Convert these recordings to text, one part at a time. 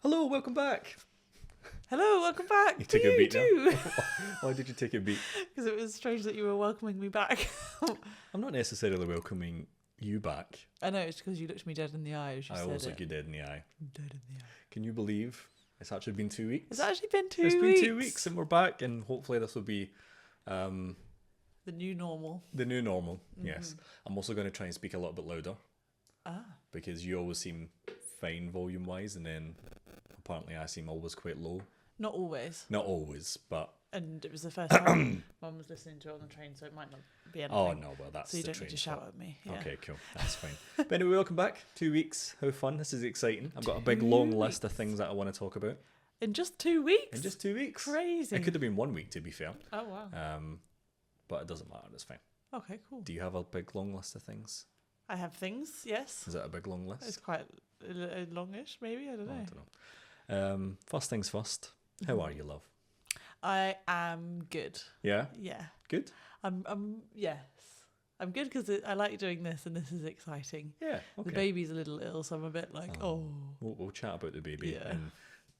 Hello, welcome back. Hello, welcome back. You took a beat now. Why did you take a beat? Because it was strange that you were welcoming me back. I'm not necessarily welcoming you back. I know, it's because you looked me dead in the eye as you I said always it. look you dead in the eye. Dead in the eye. Can you believe it's actually been 2 weeks? It's actually been 2 It's weeks. been 2 weeks and we're back, and hopefully this will be The new normal. the new normal. Yes. I'm also going to try and speak a little bit louder because you always seem fine volume wise, and then apparently I seem always quite low. Not always. Not always, but And it was the first time Mum was listening to it on the train, so it might not be anything. oh no, well that's so you the don't train need to stop. shout at me. Yeah. Okay, cool. That's fine. But anyway, welcome back. 2 weeks. How fun. This is exciting. I've got a big long list of things that I want to talk about. In just 2 weeks? In just 2 weeks. Crazy. It could have been 1 week, to be fair. Oh, wow. But it doesn't matter. It's fine. Okay, cool. Do you have a big long list of things? I have things, yes. Is it a big long list? It's quite longish, maybe. I don't Oh, know. I don't know. First things first. How are you, love? I am good. Yeah? Yeah. Good? Yes. I'm good because I like doing this and this is exciting. Yeah. Okay. The baby's a little ill, so I'm a bit like, We'll chat about the baby. Yeah.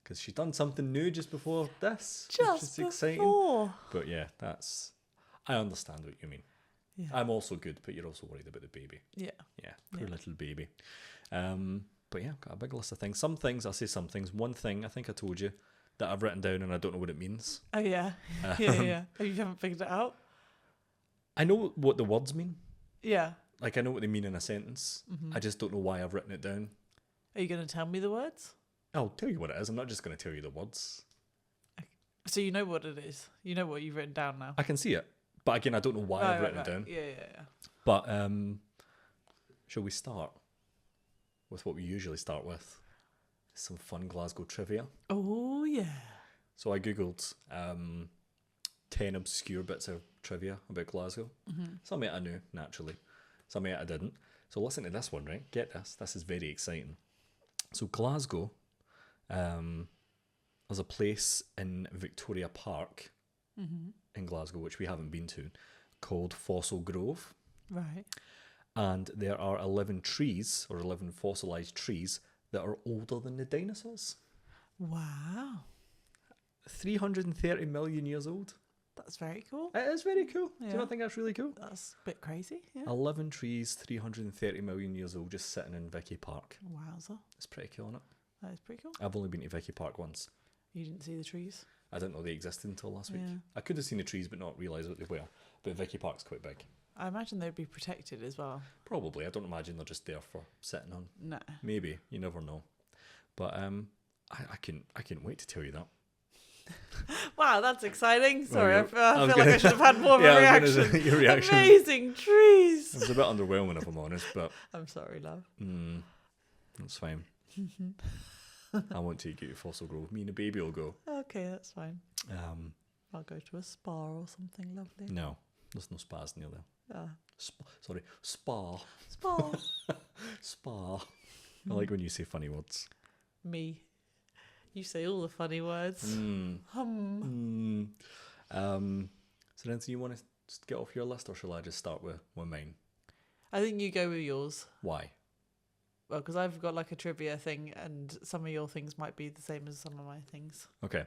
Because she's done something new just before this. Just which is exciting. before. But yeah, I understand what you mean. Yeah. I'm also good, but you're also worried about the baby. Yeah. Yeah, poor Yeah. little baby. But yeah, I've got a big list of things. Some things, I'll say some things. One thing, I think I told you, that I've written down and I don't know what it means. Oh, yeah. Yeah. Oh, you haven't figured it out? I know what the words mean. Yeah. Like, I know what they mean in a sentence. I just don't know why I've written it down. Are you going to tell me the words? I'll tell you what it is. I'm not just going to tell you the words. So you know what it is. You know what you've written down now. I can see it. But again, I don't know why I've written it down. Yeah. But shall we start with what we usually start with? Some fun Glasgow trivia. Oh, yeah. So I googled 10 obscure bits of trivia about Glasgow. Some of it I knew, naturally. Some of it I didn't. So listen to this one, right? Get this. This is very exciting. So Glasgow, there's a place in Victoria Park in Glasgow, which we haven't been to, called Fossil Grove. Right. And there are 11 trees, or 11 fossilised trees, that are older than the dinosaurs. Wow. 330 million years old. That's very cool. It is very cool. Do you Yeah. not think that's really cool? That's a bit crazy. Yeah. 11 trees, 330 million years old, just sitting in Vicky Park. Wowza. It's pretty cool, isn't it? That is pretty cool. I've only been to Vicky Park once. You didn't see the trees? I didn't know they existed until last week. Yeah. I could have seen the trees but not realised what they were. But Vicky Park's quite big. I imagine they'd be protected as well. Probably. I don't imagine they're just there for sitting on. No. Maybe. You never know. But I can't wait to tell you that. Wow, that's exciting. Sorry, Well, I feel like gonna- I should have had more of Yeah, a I was gonna reaction. say, your reaction. Amazing trees. It was a bit underwhelming, if I'm honest, but I'm sorry, love. that's fine. I won't take you to Fossil Grove. Me and the baby will go. Okay, that's fine. Um, I'll go to a spa or something lovely. no, there's no spas near there. Spa. Spa. Spa. I like when you say funny words. Me. You say all the funny words. So anything you want to get off your list, or shall I just start with mine? I think you go with yours. Why? Well, because I've got like a trivia thing, and some of your things might be the same as some of my things. Okay.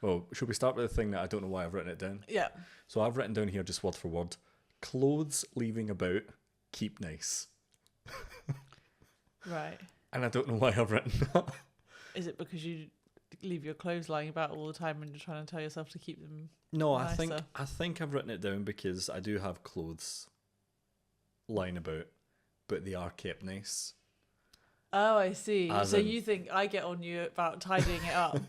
Well, should we start with the thing that I don't know why I've written it down? Yeah. So I've written down here just word for word. Clothes leaving about, keep nice. Right. And I don't know why I've written that. Is it because you leave your clothes lying about all the time and you're trying to tell yourself to keep them? No, nicer? I think I've written it down because I do have clothes lying about, but they are kept nice. Oh, I see. As So in- you think I get on you about tidying it up,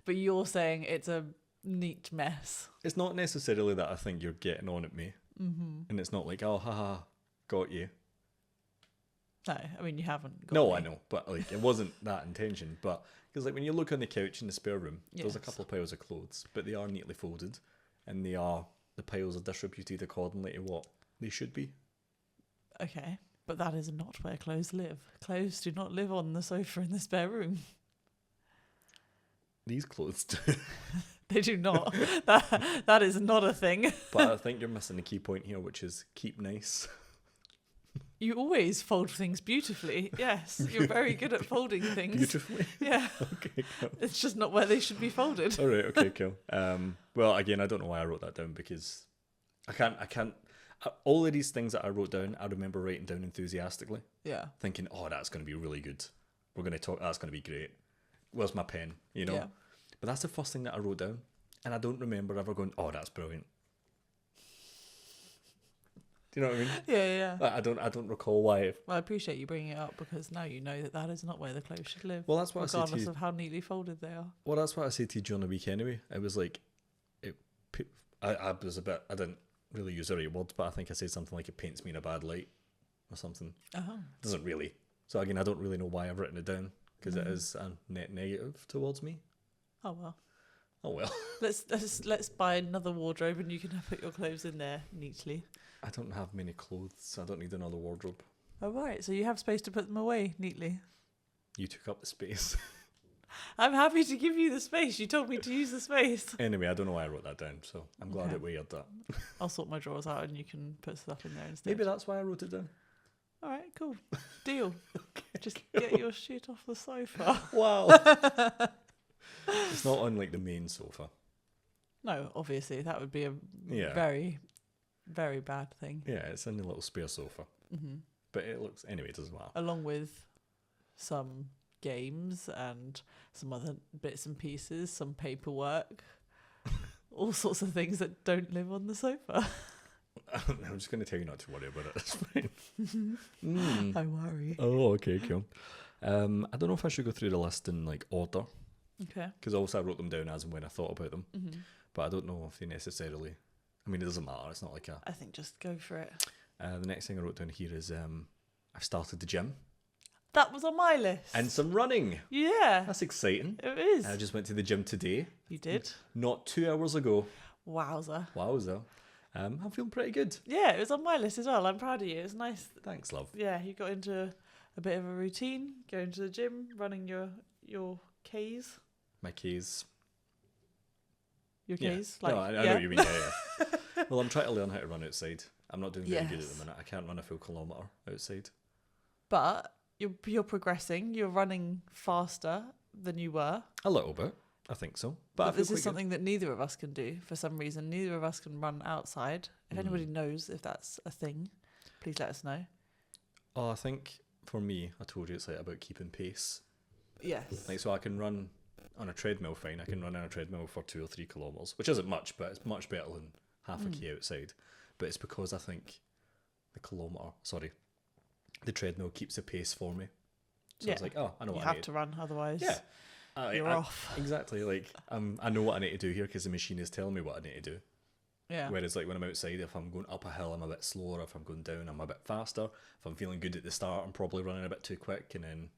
but you're saying it's a neat mess. It's not necessarily that I think you're getting on at me. And it's not like, oh, haha, got you. No, I mean you haven't. Got No, me. I know, but like it wasn't that intention. But because like when you look on the couch in the spare room, there's a Yes. couple of piles of clothes, but they are neatly folded, and the piles are distributed accordingly to what they should be. Okay, but that is not where clothes live. Clothes do not live on the sofa in the spare room. These clothes do. They do not. That is not a thing. But I think you're missing the key point here, which is keep nice. You always fold things beautifully. Yes, you're very good at folding things. Beautifully. Yeah. Okay, cool. It's just not where they should be folded. All right. Okay, cool. Well, again, I don't know why I wrote that down because I can't. All of these things that I wrote down, I remember writing down enthusiastically, Yeah. thinking, "Oh, that's going to be really good. We're going to talk. That's going to be great." Where's my pen? You know. Yeah. But that's the first thing that I wrote down, and I don't remember ever going, "Oh, that's brilliant." Do you know what I mean? Yeah. Like, I don't recall why. Well, I appreciate you bringing it up because now you know that is not where the clothes should live. Well, that's what I said to regardless you. of how neatly folded they are. Well, that's what I said to you during the week anyway. It was like, I was a bit. I didn't really use the right words, but I think I said something like it paints me in a bad light or something. Oh. It doesn't really. So again, I don't really know why I've written it down because it is a net negative towards me. Oh well. Oh well. Let's buy another wardrobe and you can put your clothes in there neatly. I don't have many clothes. So I don't need another wardrobe. Oh right, so you have space to put them away neatly. You took up the space. I'm happy to give you the space. You told me to use the space. Anyway, I don't know why I wrote that down, so I'm glad Okay. it weird that. I'll sort my drawers out and you can put stuff in there instead. Maybe that's why I wrote it down. All right, cool. Deal. Just get your shit off the sofa. Wow. It's not on like the main sofa. No, obviously that would be a Yeah. very, very bad thing. Yeah, it's in the little spare sofa. Hmm. But it looks, anyway, it doesn't matter. Along with some games and some other bits and pieces, some paperwork, all sorts of things that don't live on the sofa. I'm just going to tell you not to worry about it. It's fine. I worry. Oh, okay, cool. I don't know if I should go through the list in like order Okay. because also I wrote them down as and when I thought about them, Hmm. but I don't know if they necessarily. I mean, it doesn't matter. It's not like a. I think just go for it. The next thing I wrote down here is I've started the gym That was on my list. and some running. Yeah, That's exciting. it is. I just went to the gym today, You did? not 2 hours ago. Wowza. Wowza. I'm feeling pretty good. Yeah, it was on my list as well. I'm proud of you. It's nice. Thanks, love. Yeah, you got into a bit of a routine, going to the gym, running your Ks. My keys. Your Yeah. Ks? No, I know what you mean. Yeah. Well, I'm trying to learn how to run outside. I'm not doing very good at Yes. the minute. I can't run a full kilometre outside. But you're progressing. You're running faster than you were. A little bit. I think so. But I But feel this quite is something that neither of us can do for some reason. Neither of us can run outside. If anybody knows if that's a thing, please let us know. good. Oh, I think for me, I told you it's like about keeping pace. Yes. Like, so I can run on a treadmill fine. I can run on a treadmill for 2 or 3 kilometres, which isn't much, but it's much better than half a k outside. But it's because I think the treadmill keeps a pace for me. So Yeah. it's like, oh, I know You what I have need. to run, otherwise Yeah. you're off. Exactly. Like, I know what I need to do here because the machine is telling me what I need to do. Yeah. Whereas, like, when I'm outside, if I'm going up a hill, I'm a bit slower. If I'm going down, I'm a bit faster. If I'm feeling good at the start, I'm probably running a bit too quick, and then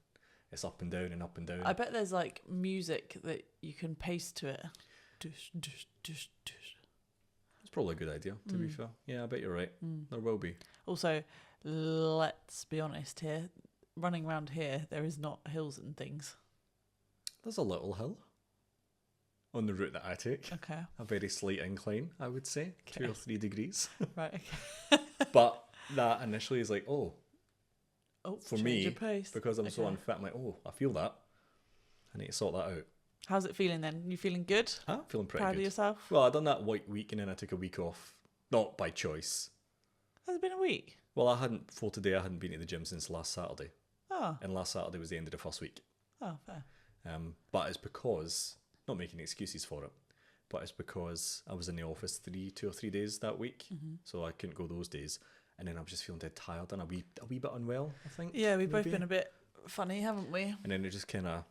it's up and down and up and down. I bet there's like music that you can paste to it. Dush, dush, dush, dush. It's probably a good idea, to be fair. Yeah, I bet you're right. There will be. Also, let's be honest here. Running around here, there is not hills and things. There's a little hill on the route that I take. Okay. A very slight incline, I would say, 2 or 3 degrees. Right. Okay. But that initially is like, oh, Oh, for change me, your pace. because I'm so Okay. unfit, I'm like, oh, I feel that. I need to sort that out. How's it feeling then? You feeling good? I'm feeling pretty Proud good. of yourself? Well, I done that white week and then I took a week off. Not by choice. Has it been a week? Well, I hadn't been to the gym since last Saturday. Oh. And last Saturday was the end of the first week. Oh, fair. But it's because, not making excuses for it, but it's because I was in the office 2 or 3 days that week. So I couldn't go those days. And then I was just feeling dead tired and a wee bit unwell, I think. Yeah, we've both maybe. been a bit funny, haven't we? And then it just kind of.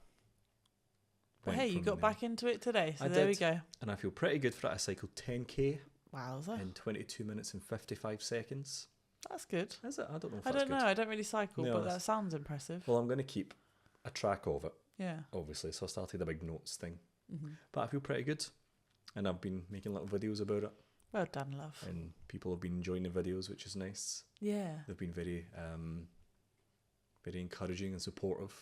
But hey, you got back into it today, so I there we did. go. And I feel pretty good for it. I cycled 10k Wowza. in 22 minutes and 55 seconds. That's good. Is it? I don't know if I that's don't know. good. I don't really cycle, No, but that's- that sounds impressive. Well, I'm going to keep a track of it, Yeah. obviously. So I started a big notes thing. Hmm. But I feel pretty good. And I've been making little videos about it. Well done, love. And people have been enjoying the videos, which is nice. Yeah. They've been very, very encouraging and supportive.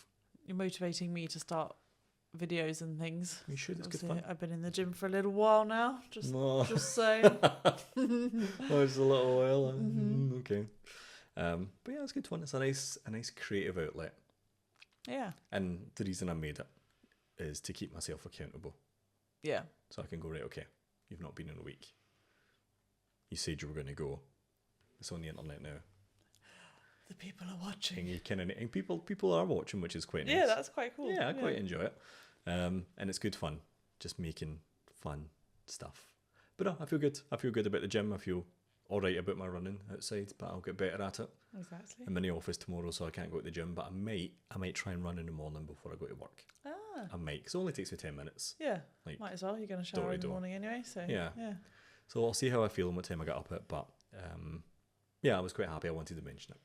You're motivating me to start videos and things. You should. It's good Obviously, fun. I've been in the gym for a little while now. Just No. saying. Oh, it's a little while. Okay. But yeah, it's good fun. It's a nice creative outlet. Yeah. And the reason I made it is to keep myself accountable. Yeah. So I can go, right, okay, you've not been in a week. You said you were going to go. It's on the internet now. The people are watching. And you and people are watching, which is quite nice. Yeah, that's quite cool. Yeah, I quite enjoy it. And it's good fun, just making fun stuff. But no, I feel good. I feel good about the gym. I feel all right about my running outside, but I'll get better at it. Exactly. I'm in the office tomorrow, so I can't go to the gym, but I might try and run in the morning before I go to work. I might, because it only takes me 10 minutes. Yeah, like, might as well. You're going to shower in the morning anyway, so yeah. So I'll see how I feel and what time I get up at, but yeah, I was quite happy. I wanted to mention it.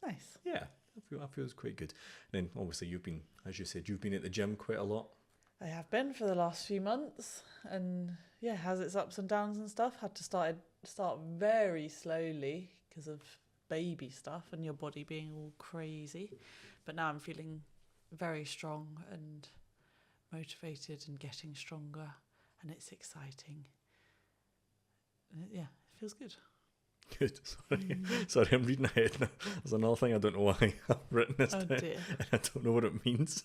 Nice. Yeah, I feel it's quite good. And then obviously you've been, as you said, you've been at the gym quite a lot. I have been for the last few months, and yeah, has its ups and downs and stuff. Had to start very slowly because of baby stuff and your body being all crazy. But now I'm feeling very strong and motivated and getting stronger, and it's exciting. And it feels good. Good. Sorry, I'm reading ahead now. There's another thing I don't know why I've written this down. Dear. And I don't know what it means.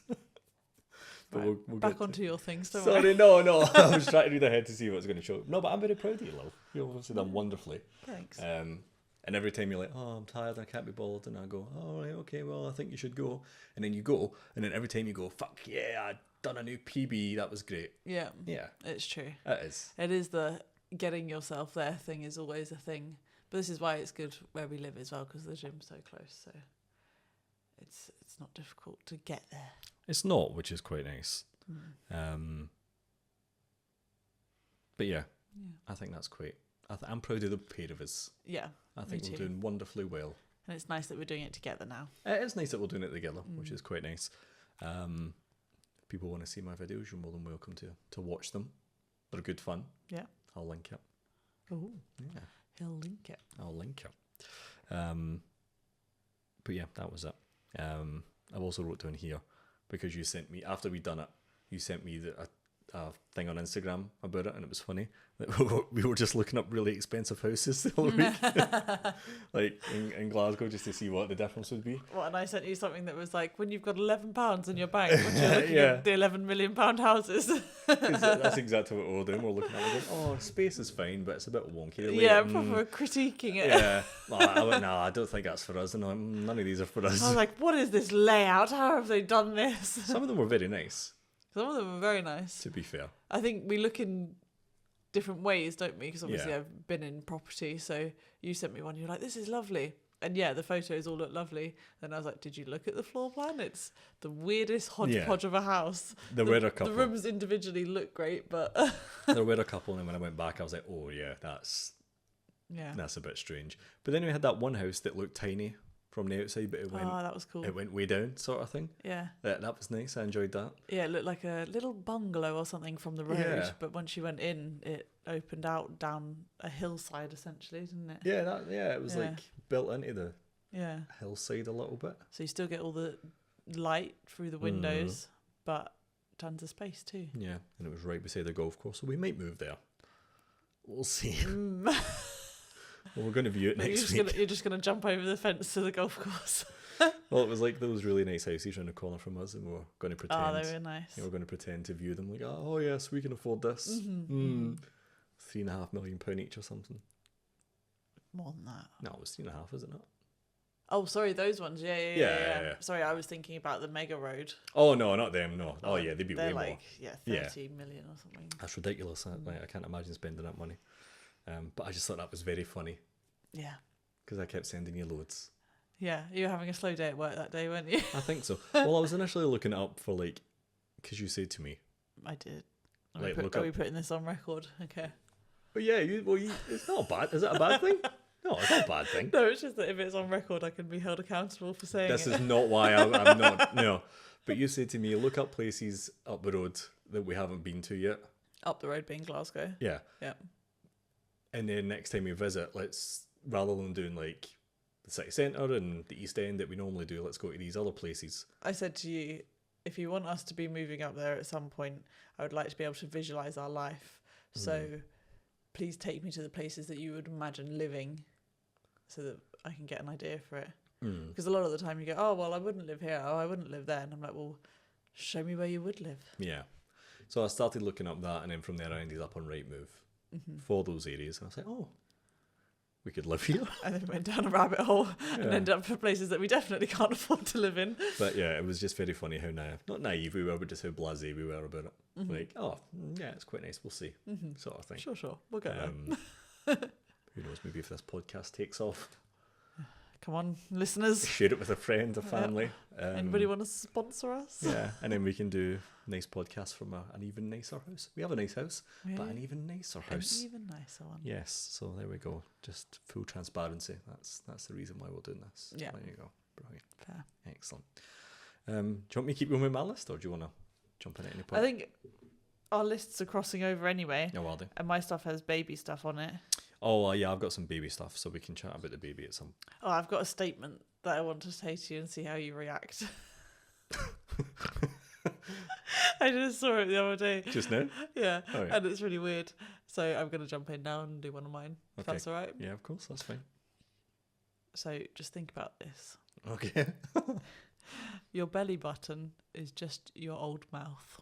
But Right, we'll back onto your things. Sorry, no. I was trying to read ahead to see what was going to show. No, but I'm very proud of you, love. You've obviously done wonderfully. Thanks. And every time you're like, oh, I'm tired, I can't be bothered, and I go, oh, right, okay, well, I think you should go. And then you go, and then every time you go, fuck yeah, I've done a new PB, that was great. Yeah. Yeah. It's true. It is. It is the getting yourself there thing is always a thing. But this is why it's good where we live as well, because the gym's so close, so it's not difficult to get there. It's not, which is quite nice. But yeah, I think that's great. I'm proud of the pair of us. Yeah, I think we're doing wonderfully well. And it's nice that we're doing it together now. It is nice that we're doing it together, which is quite nice. If people want to see my videos, you're more than welcome to watch them. They're good fun. Yeah. I'll link it. Oh, yeah. He'll link it. I'll link it. But yeah, that was it. I've also wrote down here, because you sent me, after we'd done it, you sent me a thing on Instagram about it, and it was funny that we were just looking up really expensive houses the other week, like in Glasgow, just to see what the difference would be. What, and I sent you something that was like, when you've got £11 in your bank, when you're looking at the £11 million houses. That's exactly what we're doing. We're looking at it going, oh, space is fine, but it's a bit wonky. Yeah, proper critiquing it. Yeah. I went, no, I don't think that's for us. And I'm like, none of these are for us. I was like, what is this layout? How have they done this? Some of them were very nice. Some of them were very nice. To be fair. I think we look in different ways, don't we? Because obviously I've been in property. So you sent me one, you're like, this is lovely. And yeah, the photos all look lovely. Then I was like, did you look at the floor plan? It's the weirdest hodgepodge of a house. There were a couple. The rooms individually look great, but... There were a couple, and then when I went back, I was like, oh yeah, that's a bit strange. But then we had that one house that looked tiny from the outside, but that was cool. It went way down, sort of thing. Yeah. That was nice. I enjoyed that. Yeah, it looked like a little bungalow or something from the road, but once you went in, it opened out down a hillside, essentially, didn't it? Yeah, it was like built into the hillside a little bit. So you still get all the light through the windows, but tons of space too. Yeah, and it was right beside the golf course, so we might move there. We'll see. Well, we're going to view it next week. You're just going to jump over the fence to the golf course. Well, it was like those really nice houses around the corner from us, and we were going to pretend. Oh, they were nice. We were going to pretend to view them, like, oh yes, we can afford this. £3.5 million each or something. More than that. No, it was 3.5, isn't it? Oh, sorry, those ones. Yeah. Sorry, I was thinking about the mega road. Oh no, not them. No. Oh yeah, they'd be way more. They're 30 million or something. That's ridiculous. I can't imagine spending that money. But I just thought that was very funny. Yeah. Because I kept sending you loads. Yeah, you were having a slow day at work that day, weren't you? I think so. Well, I was initially looking it up for because you said to me. I did. Are we putting this on record? Okay. But yeah, it's not bad. Is it a bad thing? No, it's not a bad thing. No, it's just that if it's on record, I can be held accountable for saying this is not why I'm not. No. But you said to me, look up places up the road that we haven't been to yet. Up the road being Glasgow. Yeah. Yeah. And then next time we visit, rather than doing the city centre and the East End that we normally do, let's go to these other places. I said to you, if you want us to be moving up there at some point, I would like to be able to visualise our life. So please take me to the places that you would imagine living, so that I can get an idea for it. Mm. Because a lot of the time you go, oh, well, I wouldn't live here. Oh, I wouldn't live there. And I'm like, well, show me where you would live. Yeah. So I started looking up that, and then from there I ended up on Rightmove for those areas. And I was like, oh, we could live here. And then we went down a rabbit hole and ended up for places that we definitely can't afford to live in. But yeah, it was just very funny how not naive we were, but just how blasé we were about it. Like, oh, yeah, it's quite nice. We'll see, sort of thing. Sure. We'll go there. Who knows? Maybe if this podcast takes off, come on, listeners. share it with a friend, a family. Anybody want to sponsor us? Yeah, and then we can do nice podcasts from an even nicer house. We have a nice house, but an even nicer house. An even nicer one. Yes, so there we go. Just full transparency. That's the reason why we're doing this. Yeah. There you go. Brilliant. Fair. Excellent. Do you want me to keep going with my list, or do you want to jump in at any point? I think our lists are crossing over anyway. No, I'll do. And my stuff has baby stuff on it. Oh, yeah, I've got some baby stuff, so we can chat about the baby at some. Oh, I've got a statement that I want to say to you and see how you react. I just saw it the other day. Just now? Yeah, Oh, yeah. and it's really weird. So I'm going to jump in now and do one of mine, if Okay. that's all right. Yeah, of course, that's fine. So just think about this. Okay. Your belly button is just your old mouth.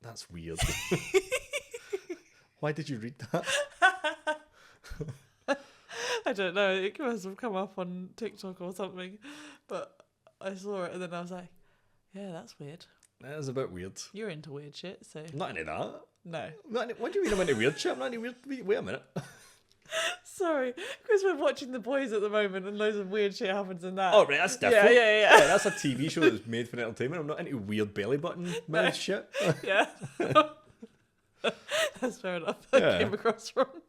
That's weird. Why did you read that? I don't know. It must have come up on TikTok or something. But I saw it and then I was like, yeah, that's weird. That is a bit weird. You're into weird shit, so... I'm not into that. No. What do you mean I'm into weird shit? I'm not into weird... Wait a minute. Sorry, because we're watching The Boys at the moment and loads of weird shit happens in that. Oh, right, that's different. Yeah. That's a TV show that's made for entertainment. I'm not into weird belly button mouth shit. Yeah. That's fair enough. That came across wrong.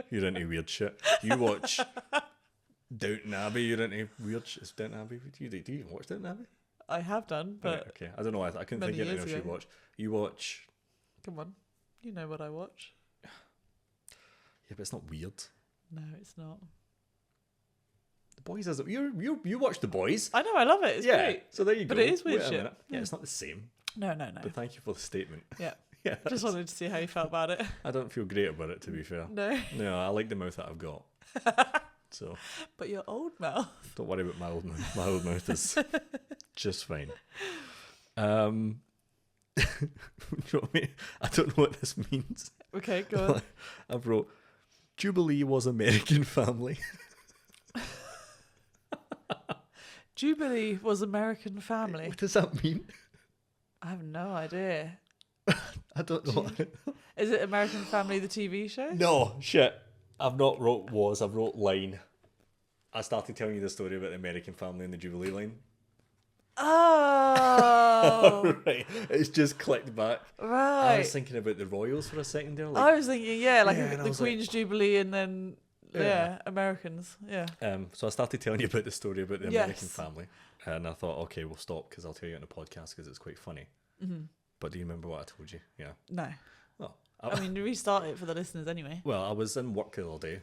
You're into weird shit. You watch Downton Abbey. You're into weird shit. Is Downton Abbey? Do you even watch Downton Abbey? I have done, but... Right, okay. I don't know why. I couldn't many think of anything years else you ago. watch. You watch... Come on. You know what I watch. Yeah, but it's not weird. No, it's not. The Boys is... You watch The Boys. I know, I love it. It's great. So there you But go. it is weird Wait a shit. minute. Yeah, it's not the same. No. But thank you for the statement. Yeah. Yeah. Just wanted to see how you felt about it. I don't feel great about it, to be fair. No. No, I like the mouth that I've got. So But your old mouth. don't worry about my old mouth. My old mouth is just fine. Do you know what I mean? I don't know what this means. Okay, go on. I've wrote, Jubilee was American family. Jubilee was American family. What does that mean? I have no idea. I don't know. Is it American Family, the TV show? No, shit. I've not wrote was, I've wrote line. I started telling you the story about the American family and the Jubilee Line. Oh. Right. It's just clicked back. Right. I was thinking about the Royals for a second there. I was thinking, like Yeah, and I the was Queen's Jubilee and then, Americans. Yeah. So I started telling you about the story about the Yes. American family. And I thought, okay, we'll stop because I'll tell you on the podcast because it's quite funny. Mm-hmm. But do you remember what I told you? Yeah. No. Well, I mean, restart it for the listeners anyway. Well, I was in work the other day,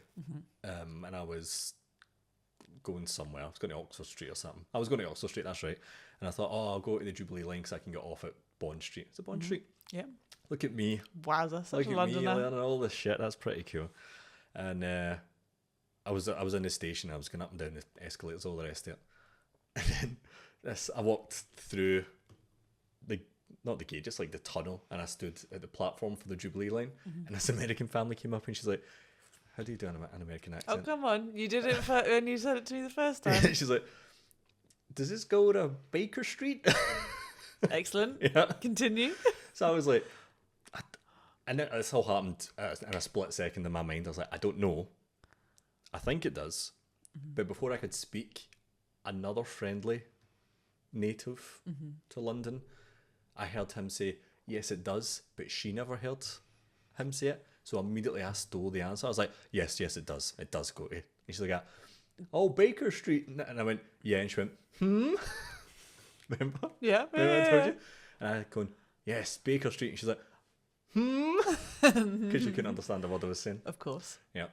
and I was going somewhere. I was going to Oxford Street or something. I was going to Oxford Street, that's right. And I thought, I'll go to the Jubilee Line because I can get off at Bond Street. Is it Bond Street? Yeah. Look at me. Wowza, such Look a at me Londoner. learning all this shit. That's pretty cool. And I was in the station. I was going up and down the escalators, all the rest of it. And then I walked through not the gate, just like the tunnel, and I stood at the platform for the Jubilee Line, and this American family came up, and she's like, how do you do an American Oh, accent? come on. You did it when you said it to me the first time. She's like, does this go to Baker Street? Excellent. Yeah. Continue. So I was like, and this all happened in a split second in my mind. I was like, I don't know. I think it does. But before I could speak, another friendly native to London, I heard him say, yes, it does, but she never heard him say it. So immediately I stole the answer. I was like, yes, it does. It does go to. And she's like, oh, Baker Street. And I went, yeah. And she went, Remember? Yeah. Remember I told you? And I going, yes, Baker Street. And she's like, because she couldn't understand the word I was saying. Of course. Yeah.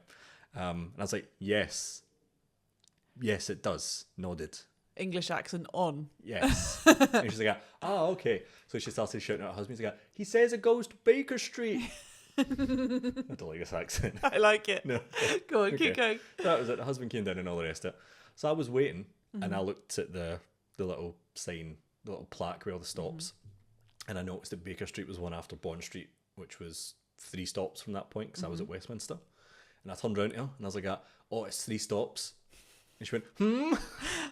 And I was like, yes, it does. Nodded. English accent on. Yes. And she's like, okay. So she started shouting at her husband. She's like, he says it goes to Baker Street. I don't like this accent. I like it. No. Go on, Okay. keep going. That was it. The husband came down and all the rest of it. So I was waiting, and I looked at the little sign, the little plaque where all the stops, and I noticed that Baker Street was one after Bond Street, which was 3 stops from that point, because I was at Westminster. And I turned around to her, and I was like, oh, it's 3 stops. And she went,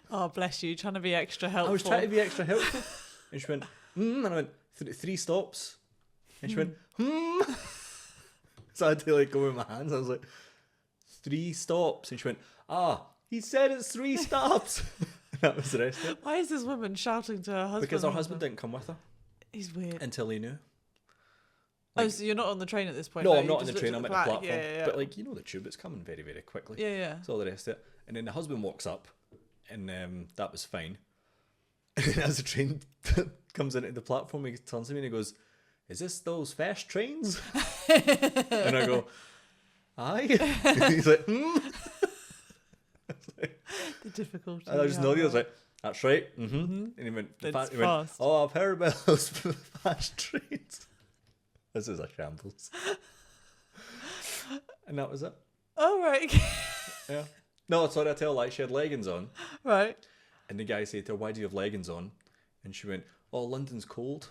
Oh, bless you, trying to be extra helpful. I was trying to be extra helpful. And she went, and I went, 3 stops. And she went, So I had to like go with my hands. I was like, 3 stops. And she went, he said it's 3 stops. That was the rest of it. Why is this woman shouting to her husband? Because her husband didn't come with her He's weird. until he knew. Oh, so you're not on the train at this point? No, though? I'm You not on just the train. looked I'm at at the plaque. platform. Yeah, yeah. But like, you know the tube, it's coming very, very quickly. Yeah, yeah. So all the rest of it. And then the husband walks up, and that was fine. And then as the train comes into the platform, he turns to me and he goes, "Is this those fast trains?" And I go, "Aye." He's like, The difficulty. And I just nodded. I was like, "That's right." And he went, It's he went, fast. "Oh, I've heard about those fast trains." This is a shambles. And that was it. Oh, right. Yeah. No, sorry, I tell her, like, she had leggings on. Right. And the guy said to her, "Why do you have leggings on?" And she went, "Oh, London's cold."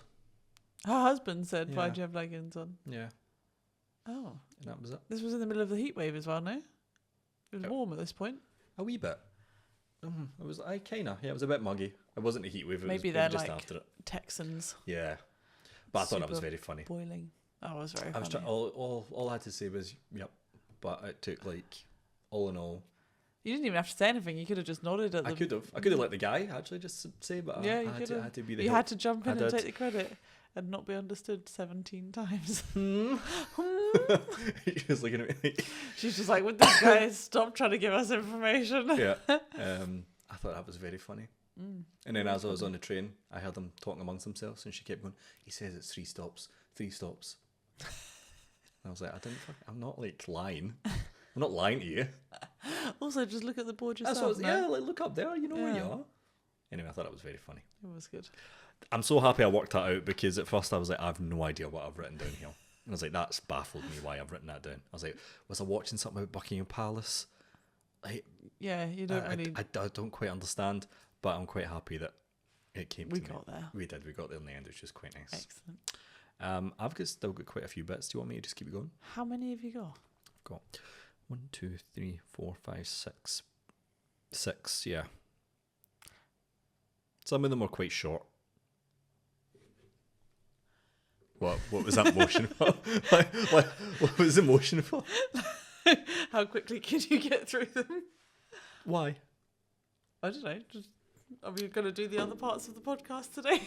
Her husband said, Yeah. "Why'd you have leggings on?" Yeah. Oh. And that was it. This was in the middle of the heat wave as well, no? It was warm at this point. A wee bit. It was, yeah, it was a bit muggy. It wasn't a heat wave. It Maybe was they're just like after it. Texans Yeah. But I thought that was Super very funny. boiling. Oh, it was very I was funny. all I had to say was, yep. But it took, like, all in all. You didn't even have to say anything. You could have just nodded at them. I could have let the guy actually just say, but Yeah, I you had could to, I have. had to be the You help. had to jump I in and did. take the credit and not be understood 17 times. He was looking at me like, She's just like, would this guy stop trying to give us information? yeah. I thought that was very funny. And then as I was on the train, I heard them talking amongst themselves, and she kept going, "He says it's 3 stops, 3 stops." And I was like, I'm not like lying. I'm not lying to you. Also, just look at the board yourself. That's what I was, no? yeah, like, look up there, you know where you Yeah. are. Anyway, I thought it was very funny. It was good. I'm so happy I worked that out, because at first I was like, I have no idea what I've written down here. And I was like, that's baffled me why I've written that down. I was like, was I watching something about Buckingham Palace? Like, Yeah, you don't really... I don't quite understand, but I'm quite happy that it came to We me. got there. We did. We got there in the end, which is quite nice. Excellent. I've still got quite a few bits. Do you want me to just keep it going? How many have you got? I've got 1, 2, 3, 4, 5, 6. 6, yeah. Some of them are quite short. What was that motion for? What was the motion for? How quickly can you get through them? Why? I don't know. Just, are we going to do the other parts of the podcast today?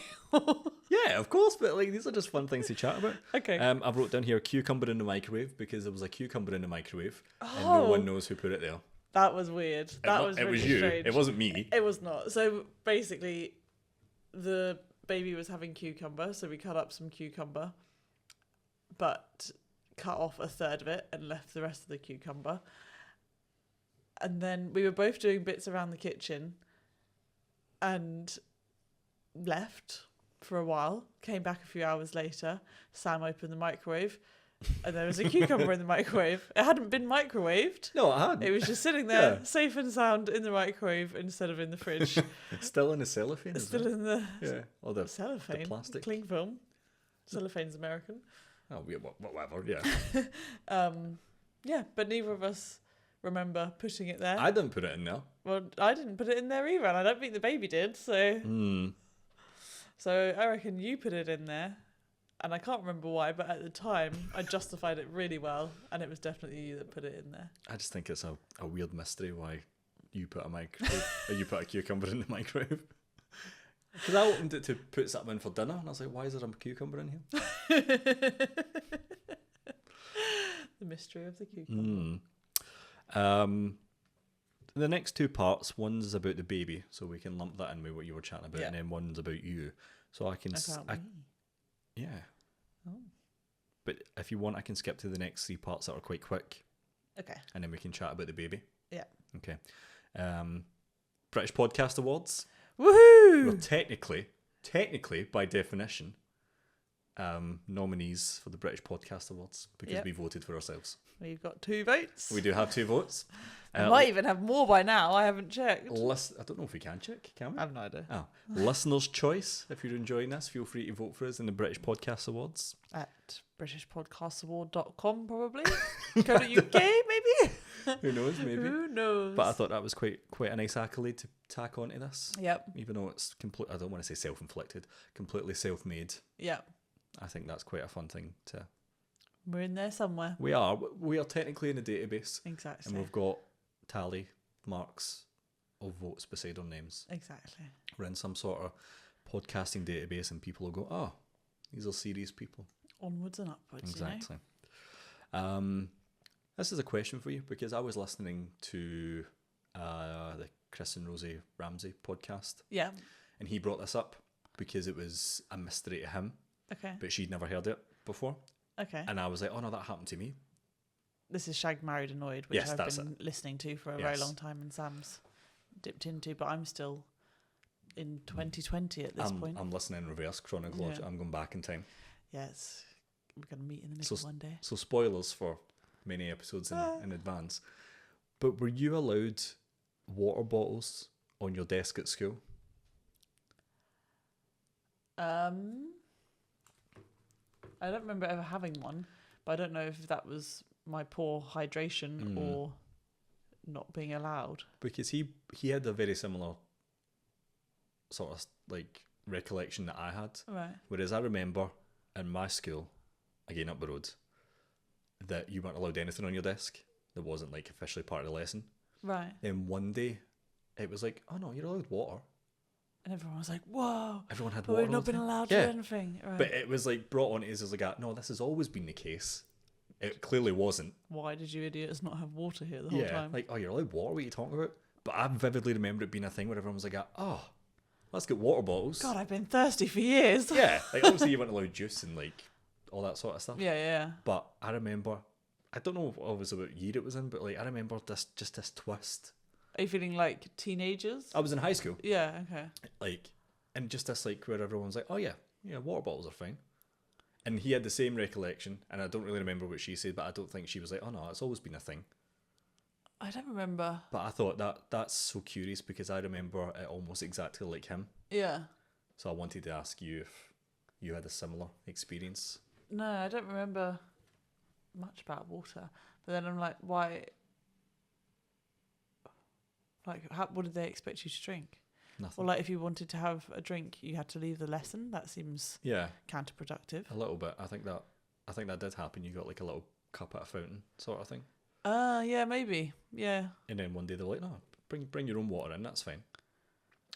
Yeah, of course, but like these are just fun things to chat about. Okay. I wrote down here cucumber in the microwave, because there was a cucumber in the microwave, and no Oh. one knows who put it there. That was weird. That was it really was you. strange. It wasn't me. It was not. So basically, the baby was having cucumber, so we cut up some cucumber, but cut off a third of it and left the rest of the cucumber. And then we were both doing bits around the kitchen and left for a while, came back a few hours later. Sam opened the microwave and there was a cucumber in the microwave. It hadn't been microwaved. No, I hadn't. It was just sitting there, Yeah. safe and sound, in the microwave instead of in the fridge. Still in the cellophane. It's is still it? in the Yeah. Or the cellophane. plastic. Cling film. Cellophane's American. Oh, yeah, whatever. Yeah. Yeah, but neither of us remember putting it there. I didn't put it in there. Well, I didn't put it in there either, and I don't think the baby did. So, so I reckon you put it in there, and I can't remember why, but at the time I justified it really well, and it was definitely you that put it in there. I just think it's a weird mystery why you put a microwave or you put a cucumber in the microwave. Because I opened it to put something in for dinner, and I was like, why is there a cucumber in here? The mystery of the cucumber. The next 2 parts, one's about the baby, so we can lump that in with what you were chatting about, and then one's about you. So I can... yeah. Oh. But if you want, I can skip to the next 3 parts that are quite quick, Okay. and then we can chat about the baby. Yeah. Okay. British Podcast Awards. Woohoo! Well, technically, by definition, nominees for the British Podcast Awards because Yep. we voted for ourselves. We've got 2 votes. We do have 2 votes. We might even have more by now. I haven't checked. I don't know if we can check, can we? I have no idea. Oh, listener's choice. If you're enjoying this, feel free to vote for us in the British Podcast Awards. At BritishPodcastAward.com probably. .uk maybe? Who knows? Maybe. Who knows? But I thought that was quite a nice accolade to tack onto this. Yep. Even though it's complete, I don't want to say self-inflicted, completely self-made. Yep. I think that's quite a fun thing to. We're in there somewhere. We are technically in a database, Exactly. and we've got tally marks of votes beside our names. Exactly. We're in some sort of podcasting database, and people will go, "Oh, these are serious people." Onwards and upwards. Exactly. This is a question for you because I was listening to the Chris and Rosie Ramsey podcast, Yeah. and he brought this up because it was a mystery to him, Okay. but she'd never heard it before, Okay. and I was like, "Oh no, that happened to me." This is Shag Married Annoyed, which Yes, I've that's been listening to for a Yes. very long time, and Sam's dipped into, but I'm still in 2020 at this point. I'm listening in reverse chronology. Yeah. I'm going back in time. Yes, we're going to meet in the middle So- one day. So spoilers for many episodes in advance. But were you allowed water bottles on your desk at school? I don't remember ever having one, but I don't know if that was my poor hydration or not being allowed. Because he had a very similar sort of like recollection that I had. Right. Whereas I remember in my school, again up the road, that you weren't allowed anything on your desk that wasn't like officially part of the lesson. Right. Then one day, it was like, "Oh no, you're allowed water." And everyone was like, whoa, Everyone had but water. we've all not the been time. allowed Yeah. to do anything. Right. But it was like brought on to us as like, "No, this has always been the case." It clearly wasn't. Why did you idiots not have water here the whole Yeah, time? like, "Oh, you're allowed water? What are you talking about?" But I vividly remember it being a thing where everyone was like, "Oh, let's get water bottles." God, I've been thirsty for years. Yeah, like obviously you weren't allowed juice and like all that sort of stuff. Yeah. But I remember, I don't know obviously what year it was in, but like I remember this twist. Are you feeling like teenagers? I was in high school, Yeah, okay. like, and just this like where everyone's like, "Oh yeah, water bottles are fine." And he had the same recollection, and I don't really remember what she said, but I don't think she was like, "Oh no, it's always been a thing." I don't remember. But I thought that's so curious because I remember it almost exactly like him. Yeah. So I wanted to ask you if you had a similar experience. No, I don't remember much about water. But then I'm like, why? Like, what did they expect you to drink? Nothing. Or like, if you wanted to have a drink, you had to leave the lesson. That seems Yeah, counterproductive. a little bit. I think that did happen. You got like a little cup at a fountain sort of thing. Yeah, maybe. Yeah. And then one day they're like, "No, bring your own water in. That's fine."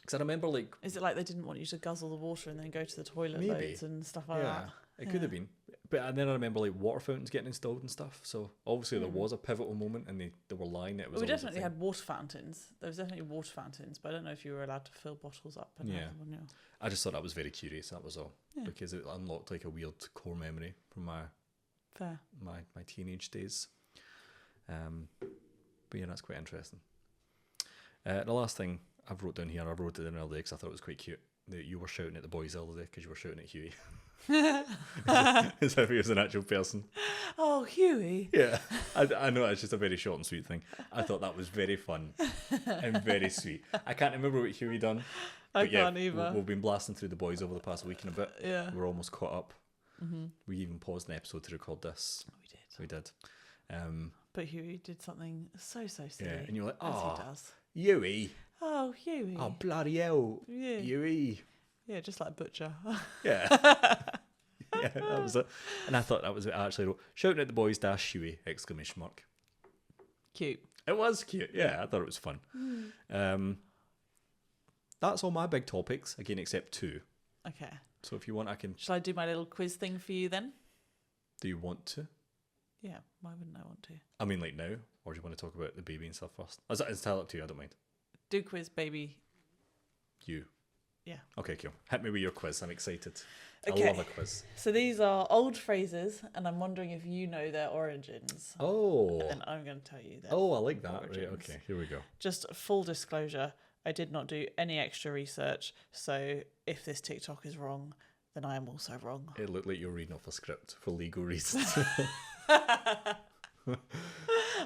Because I remember like, Is it like they didn't want you to guzzle the water and then go to the toilet Maybe. loads and stuff like yeah, that? it could have been. But and then I remember like water fountains getting installed and stuff. So obviously there was a pivotal moment, and they were lying. It was. We always a definitely thing. had water fountains. There was definitely water fountains, but I don't know if you were allowed to fill bottles up and Yeah. have them on your... I just thought that was very curious. That was all. Yeah. Because it unlocked like a weird core memory from my Fair. teenage days. But yeah, that's quite interesting. The last thing I've wrote down here, I wrote it in the other day because I thought it was quite cute that you were shouting at the boys the other day because you were shouting at Huey. As if he was an actual person. Oh, Huey. Yeah, I know it's just a very short and sweet thing. I thought that was very fun and very sweet. I can't remember what Huey done. I But yeah, can't either. We've been blasting through the boys over the past week and a bit. Yeah. We're almost caught up. We even paused an episode to record this. We did. We did. But Huey did something so silly. Yeah, and you're like, as "Oh, he does. Huey. Oh, Huey. Oh, bloody hell. Yeah. Huey." Yeah, just like Butcher. Yeah. Yeah, that was it. And I thought that was it. I actually wrote, "Shouting at the boys dash Huey, exclamation mark." Cute. It was cute. Yeah, I thought it was fun. That's all my big topics, again, except 2. Okay. So if you want, I can... Shall I do my little quiz thing for you then? Do you want to? Yeah, why wouldn't I want to? I mean, like now? Or do you want to talk about the baby and stuff first? It's entirely up to you, I don't mind. Do quiz, baby. You. Yeah. Okay, cool. Hit me with your quiz. I'm excited. Okay. I love a quiz. So these are old phrases, and I'm wondering if you know their origins. Oh. And then I'm going to tell you their Oh, I like that. Right, origins. okay, here we go. Just full disclosure, I did not do any extra research, so if this TikTok is wrong, then I am also wrong. It looked like you were reading off a script for legal reasons.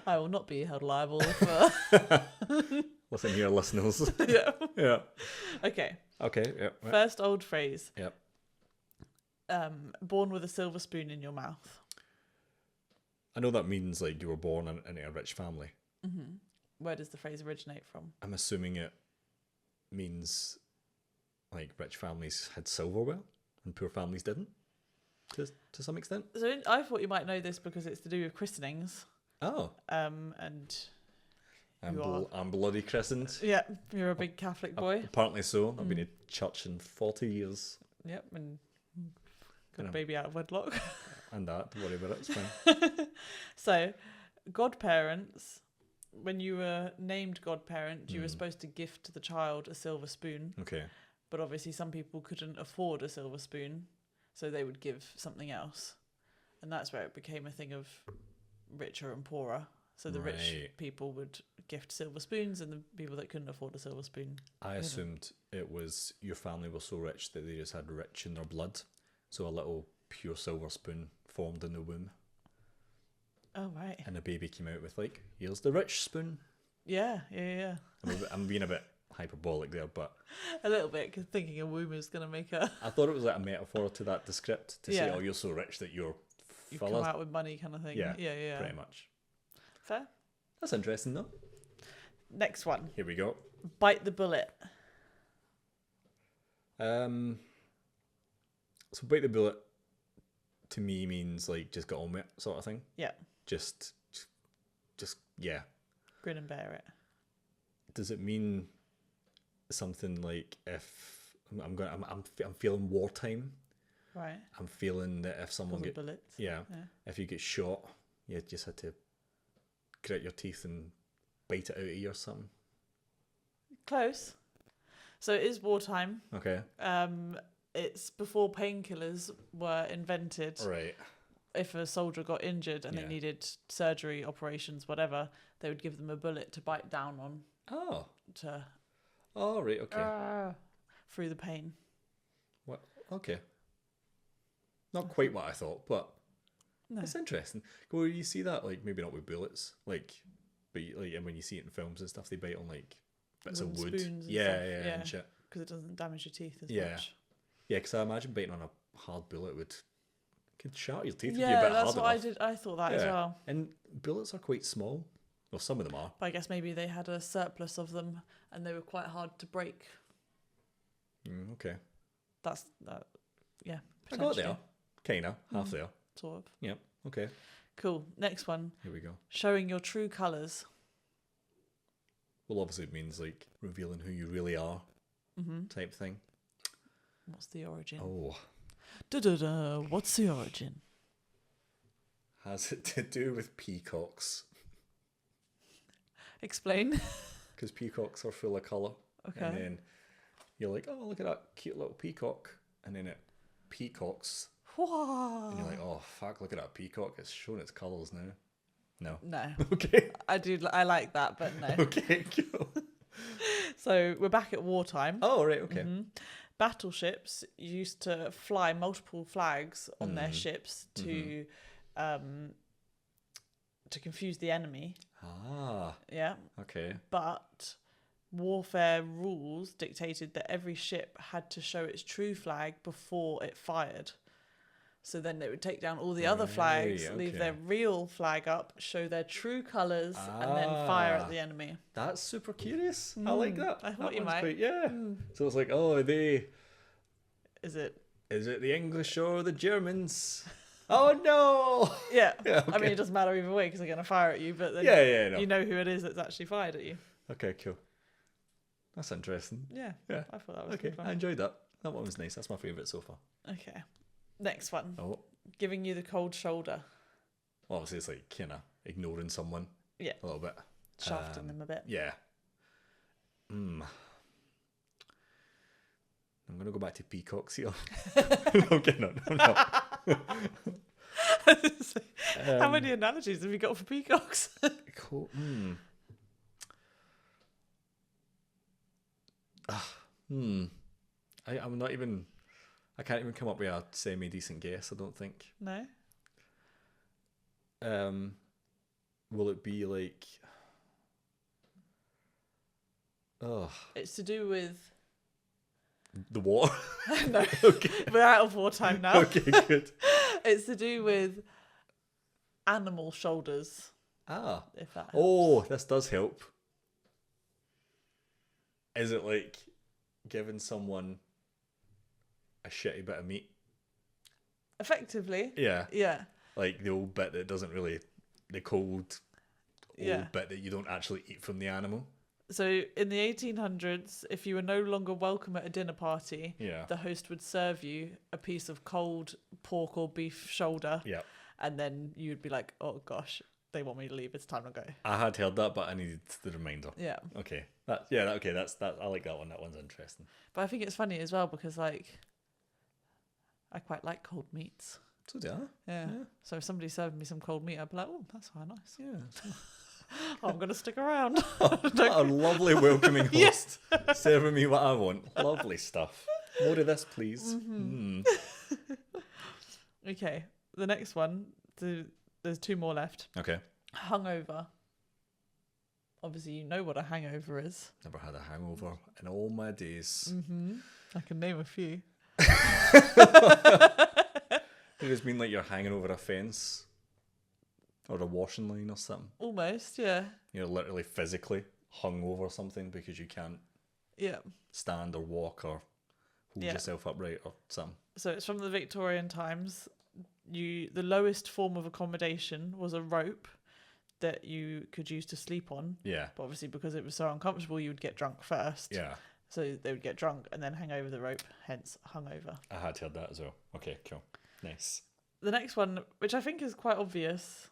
I will not be held liable for... Listen here, listeners. Yeah. Yeah. Okay. Okay, yeah. Right. First old phrase. Yep. Born with a silver spoon in your mouth. I know that means like you were born into a rich family. Mm-hmm. Where does the phrase originate from? I'm assuming it means like rich families had silverware and poor families didn't, to some extent. So I thought you might know this because it's to do with christenings. Oh. And I'm bloody christened. yeah, you're a big Catholic boy. Apparently so. I've been to church in 40 years. Yep, and got a baby out of wedlock. And that, don't worry about it, it's fine. So, godparents, when you were named godparent, you were supposed to gift the child a silver spoon. Okay. But obviously some people couldn't afford a silver spoon, so they would give something else. And that's where it became a thing of richer and poorer. So the rich people would gift silver spoons, and the people that couldn't afford a silver spoon. I assumed it was your family was so rich that they just had rich in their blood. So a little pure silver spoon formed in the womb. Oh, right. And the baby came out with like, here's the rich spoon. Yeah. I'm being a bit hyperbolic there, but... A little bit, because thinking a womb is going to make a... I thought it was like a metaphor to that script, to say, Yeah. oh, you're so rich that you've come out with money kind of thing. Yeah, Yeah. pretty much. Fair. That's interesting, though. Next one. Here we go. Bite the bullet. So bite the bullet to me means like just get on with it sort of thing. Yeah. Just yeah. Grin and bear it. Does it mean something like if I'm feeling wartime? Right. I'm feeling that if someone Full of bullets. yeah, if you get shot, you just had to grit your teeth and bite it out of you or something. Close. So it is wartime. Okay. It's before painkillers were invented. Right. If a soldier got injured and they needed surgery, operations, whatever, they would give them a bullet to bite down on. Oh. To. Oh, right. Okay. Through the pain. What? Okay. Not quite what I thought, but No. it's interesting. Well, you see that, like, maybe not with bullets, like, but and when you see it in films and stuff, they bite on like bits of wood. Spoons and Yeah, stuff. yeah, and shit. Because it doesn't damage your teeth as Yeah. much. Yeah, because I imagine biting on a hard bullet could shatter your teeth if you're a Yeah, bit that's hard what enough. I did. I thought that as Yeah. well. And bullets are quite small. Well, some of them are. But I guess maybe they had a surplus of them and they were quite hard to break. Okay. That's yeah. I got there. potentially. Kinda. Half there. Sort of. Yep. Okay. Cool. Next one. Here we go. Showing your true colours. Well, obviously it means like revealing who you really are, type thing. What's the origin? Oh. What's the origin? Has it to do with peacocks? Explain. Because peacocks are full of colour. Okay. And then you're like, oh, look at that cute little peacock. And then it peacocks. Wow. And you're like, oh, fuck, look at that peacock. It's showing its colours now. No. No. Okay. I like that, but no. Okay, cool. So we're back at wartime. Oh, right, okay. Battleships used to fly multiple flags on their ships to confuse the enemy. Ah, Yeah. okay. But warfare rules dictated that every ship had to show its true flag before it fired. So then they would take down all the other flags, leave their real flag up, show their true colours, and then fire at the enemy. That's super curious. I like that. I thought that you one's might. Quite, yeah. So it's like, oh, Is it? is it the English or the Germans? Oh, no. Yeah. Yeah, I mean, okay. it doesn't matter either way because they're going to fire at you, but then No. you know who it is that's actually fired at you. Okay, cool. That's interesting. Yeah. Yeah. I thought that was Okay, good I fun. enjoyed that. That one was nice. That's my favourite so far. Okay. Next one. Oh, Giving you the cold shoulder. well, obviously it's like kind of ignoring someone Yeah. a little bit. Shafting them a bit. Yeah. I'm going to go back to peacocks here. I'm kidding. I'm not. How many analogies have you got for peacocks? Cool. I'm not even... I can't even come up with a semi-decent guess, I don't think. No? Will it be like... Oh, It's to do with... the water? No, Okay. we're out of wartime now. Okay, good. It's to do with animal shoulders, Ah. if that helps. Oh, this does help. Is it like giving someone a shitty bit of meat? Effectively. Yeah. Yeah. Like the old bit that doesn't really... The cold old Yeah. bit that you don't actually eat from the animal. So in the 1800s, if you were no longer welcome at a dinner party, Yeah. the host would serve you a piece of cold pork or beef shoulder, Yeah. and then you'd be like, oh gosh, they want me to leave, it's time to go. I had heard that, but I needed the reminder. Yeah. Okay. That's I like that one. That one's interesting. But I think it's funny as well because, like, I quite like cold meats. So yeah. Yeah. Yeah. So if somebody served me some cold meat, I'd be like, oh, that's quite nice. Yeah. Oh, I'm going to stick around. What a lovely welcoming host. Serving me what I want. Lovely stuff. More of this, please. Mm-hmm. Okay. The next one, there's two more left. Okay. Hungover. Obviously, you know what a hangover is. Never had a hangover in all my days. Mm-hmm. I can name a few. It just mean like you're hanging over a fence or a washing line or something. Almost, yeah. You're literally physically hung over something because you can't Yeah. stand or walk or hold Yeah. yourself upright or something. So it's from the Victorian times. The lowest form of accommodation was a rope that you could use to sleep on. Yeah. But obviously, because it was so uncomfortable, you would get drunk first. Yeah. So they would get drunk and then hang over the rope, hence hungover. I had heard that as well. Okay, cool. Nice. The next one, which I think is quite obvious,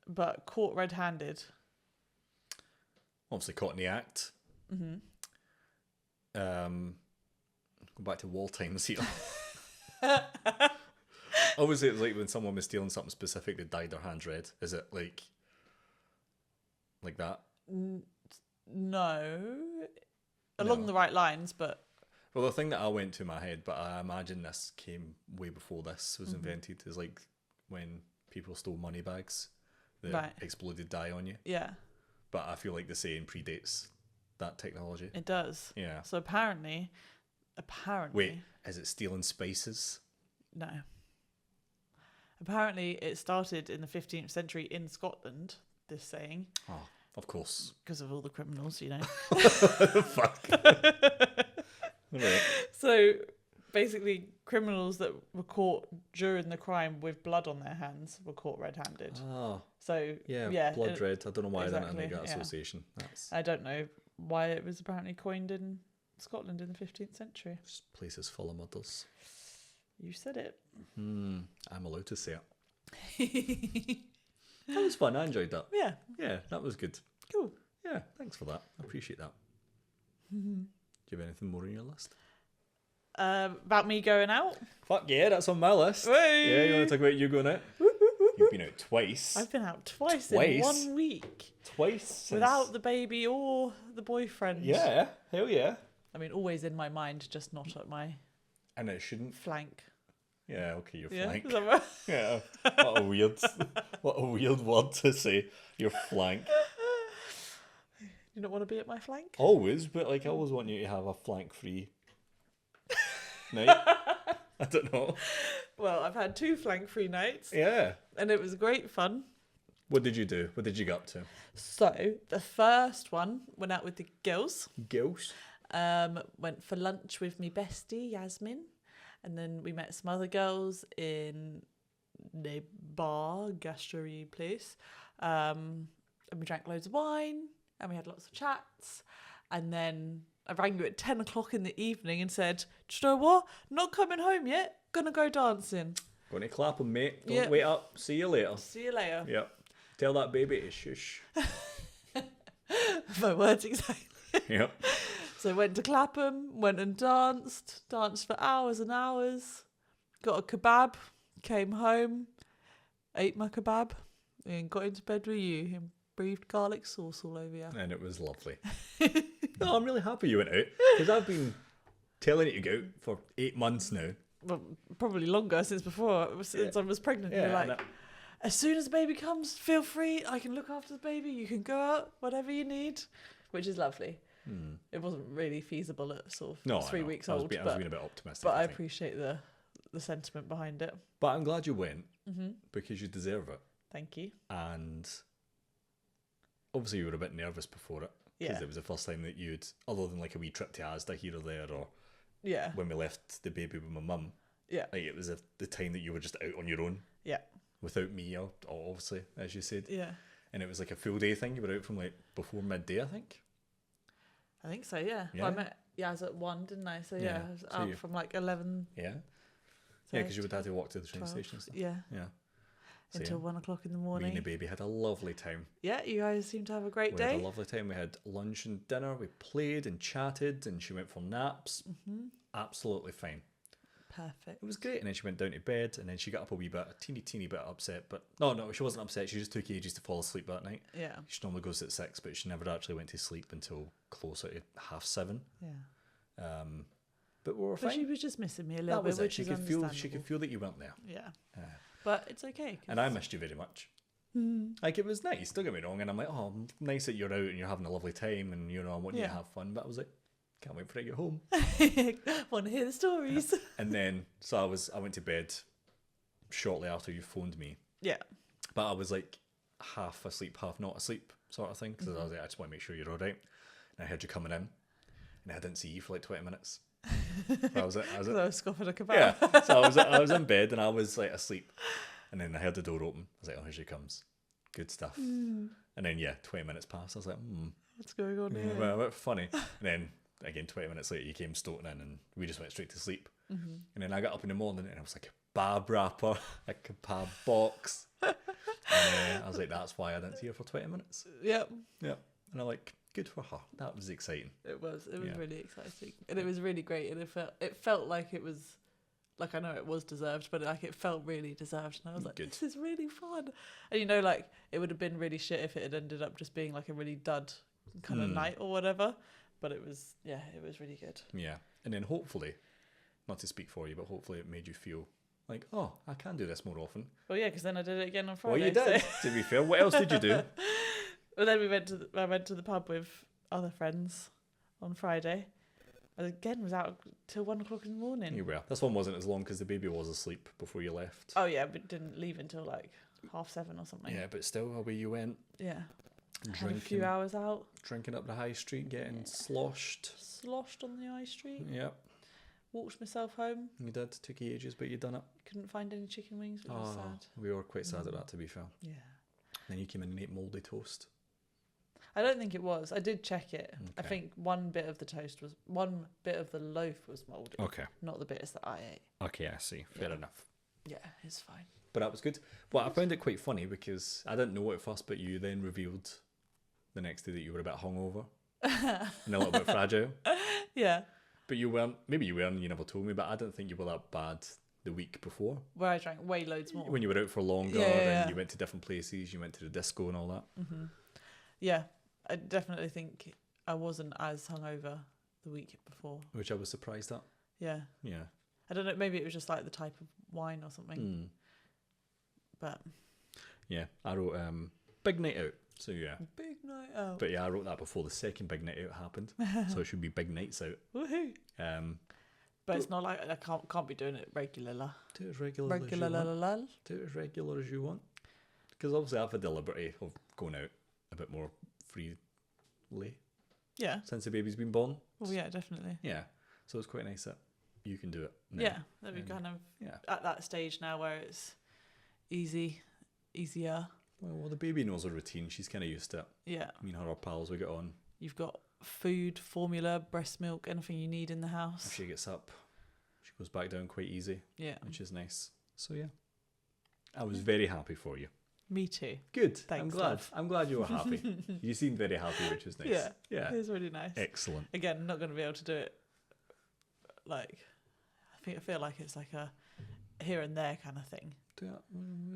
but caught red-handed. Obviously caught in the act. Mm-hmm. Go back to wall times here. Obviously, it's like when someone was stealing something specific, they dyed their hands red. Is it like that? No. Along the right lines, but... Well, the thing that I went to in my head, but I imagine this came way before this was invented, is like when people stole money bags that exploded dye on you. Yeah. But I feel like the saying predates that technology. It does. Yeah. So apparently... Wait, is it stealing spices? No. Apparently it started in the 15th century in Scotland, this saying. Oh, of course. Because of all the criminals, you know. Fuck. Right. So basically criminals that were caught during the crime with blood on their hands were caught red-handed. Oh. So Yeah, blood red. I don't know why I didn't make that yeah. association. That's I don't know why it was apparently coined in Scotland in the 15th century. just places full of murders. You said it. I'm allowed to say it. That was fun. I enjoyed that. Yeah. Yeah, that was good. Cool. Yeah, thanks for that. I appreciate that. Do you have anything more on your list? About me going out? Fuck yeah, that's on my list. Hey! Yeah, you want to talk about you going out? You've been out twice. I've been out twice in 1 week. Twice? Since... Without the baby or the boyfriend. Yeah, hell yeah. I mean, always in my mind, just not at my And it shouldn't... flank. Yeah, okay, your Yeah, flank. is that right? Yeah, what a weird word to say. Your flank. You don't want to be at my flank? Always, but like I always want you to have a flank-free night. I don't know. Well, I've had 2 flank-free nights. Yeah. And it was great fun. What did you do? What did you get up to? So, the first one, went out with the girls. Girls? Went for lunch with me bestie, Yasmin. And then we met some other girls in the bar, gastro place. And we drank loads of wine. And we had lots of chats. And then I rang you at 10 o'clock in the evening and said, do you know what? Not coming home yet. Gonna go dancing. Going to clap 'em, mate. Don't Yep. wait up. See you later. See you later. Yep. Tell that baby to shush. My words exactly. Yep. So I went to Clapham, went and danced for hours and hours. Got a kebab, came home, ate my kebab, and got into bed with you and breathed garlic sauce all over you. And it was lovely. No, I'm really happy you went out because I've been telling you to go out for 8 months now. Well, probably longer since I was pregnant. Yeah, You're like, as soon as the baby comes, feel free. I can look after the baby. You can go out, whatever you need, which is lovely. It wasn't really feasible at sort of 3 weeks old. I was being a bit optimistic. But I appreciate the sentiment behind it. But I'm glad you went because you deserve it. Thank you. And obviously you were a bit nervous before it because it was the first time that you'd, other than like a wee trip to Asda here or there, or when we left the baby with my mum, like it was the time that you were just out on your own, without me, obviously, as you said, and it was like a full day thing. You were out from like before midday, I think so, yeah. Well, I met Yaz at 1, didn't I? So I was out from like 11. Yeah, because you would have to walk to the train station and stuff. Yeah. So, until 1 o'clock in the morning. Me and the baby had a lovely time. Yeah, you guys seemed to have a great day. We had a lovely time. We had lunch and dinner. We played and chatted, and she went for naps. Absolutely fine. Perfect. It was great. And then she went down to bed, and then she got up a teeny bit upset. But no, she wasn't upset. She just took ages to fall asleep that night. Yeah. She normally goes at 6, but she never actually went to sleep until closer to 7:30. Yeah. But we were fine. But she was just missing me a little bit, which she is could feel. understandable. She could feel that you weren't there. Yeah. But it's okay. And I missed you very much. Like, it was nice, don't get me wrong, and I'm like, oh, nice that you're out and you're having a lovely time, and I want you to have fun, but I was like, can't wait for it to get home. Want to hear the stories. And then so I went to bed shortly after you phoned me, but I was like half asleep, half not asleep sort of thing, because I was like, I just want to make sure you're all right, and I heard you coming in, and I didn't see you for like 20 minutes. I was scoffing a kebab. Yeah, so I was in bed and I was like asleep, and then I heard the door open. I was like, oh, here she comes. Good stuff. And then 20 minutes passed. I was like, what's going on here? Well, funny. And then again, 20 minutes later, you came stoating in, and we just went straight to sleep. And then I got up in the morning, and I was like a kebab wrapper, a kebab box, and I was like, that's why I didn't see her for 20 minutes. Yep. And I'm like, good for her. That was exciting. It was really exciting, and it was really great, and it felt like it was, like, I know it was deserved, but like it felt really deserved, and I was like, this is really fun. And like, it would have been really shit if it had ended up just being like a really dud kind of night or whatever, but it was really good. Yeah. And then hopefully, not to speak for you, but hopefully it made you feel like, oh, I can do this more often. Well, yeah, because then I did it again on Friday. Well, you did, to be fair. What else did you do? Well, then I went to the pub with other friends on Friday. And again, was out till 1 o'clock in the morning. You were. This one wasn't as long because the baby was asleep before you left. Oh yeah, but didn't leave until like 7:30 or something. Yeah, but still, away you went. Yeah. Had a few hours out. Drinking up the high street, getting sloshed. Sloshed on the high street. Yep. Walked myself home. You did. Took you ages, but you done it. Couldn't find any chicken wings, which was sad. We were quite sad at that, to be fair. Yeah. Then you came in and ate mouldy toast. I don't think it was. I did check it. Okay. I think one bit of the loaf was mouldy. Okay. Not the bits that I ate. Okay, I see. Fair enough. Yeah, it's fine. But that was good. Well, I found it quite funny because I didn't know it at first, but you then revealed the next day that you were a bit hungover and a little bit fragile. Yeah. But you weren't. Maybe you weren't. You never told me. But I didn't think you were that bad the week before. Where I drank way loads more. When you were out for longer and you went to different places, you went to the disco and all that. Mm-hmm. Yeah, I definitely think I wasn't as hungover the week before. Which I was surprised at. Yeah. Yeah. I don't know. Maybe it was just like the type of wine or something. But. Yeah, I wrote big night out. So yeah. Big night out. But yeah, I wrote that before the second big night out happened. So it should be big nights out. Woohoo. But it's not like I can't be doing it regularly. Do it as regular as you want. Do it as regular as you want. Because obviously I've had the liberty of going out a bit more freely. Yeah. Since the baby's been born. Well, yeah, definitely. Yeah. So it's quite nice that you can do it now. Yeah. That we're kind of at that stage now where it's easier. Well, the baby knows her routine. She's kind of used to it. Yeah. Me and her pals, we get on. You've got food, formula, breast milk, anything you need in the house. If she gets up, she goes back down quite easy. Yeah. Which is nice. So yeah. I was very happy for you. Me too. Good. Thanks, I'm glad. love. I'm glad you were happy. You seemed very happy, which was nice. Yeah. Yeah. It was really nice. Excellent. Again, not going to be able to do it. Like, I feel like it's like a here and there kind of thing.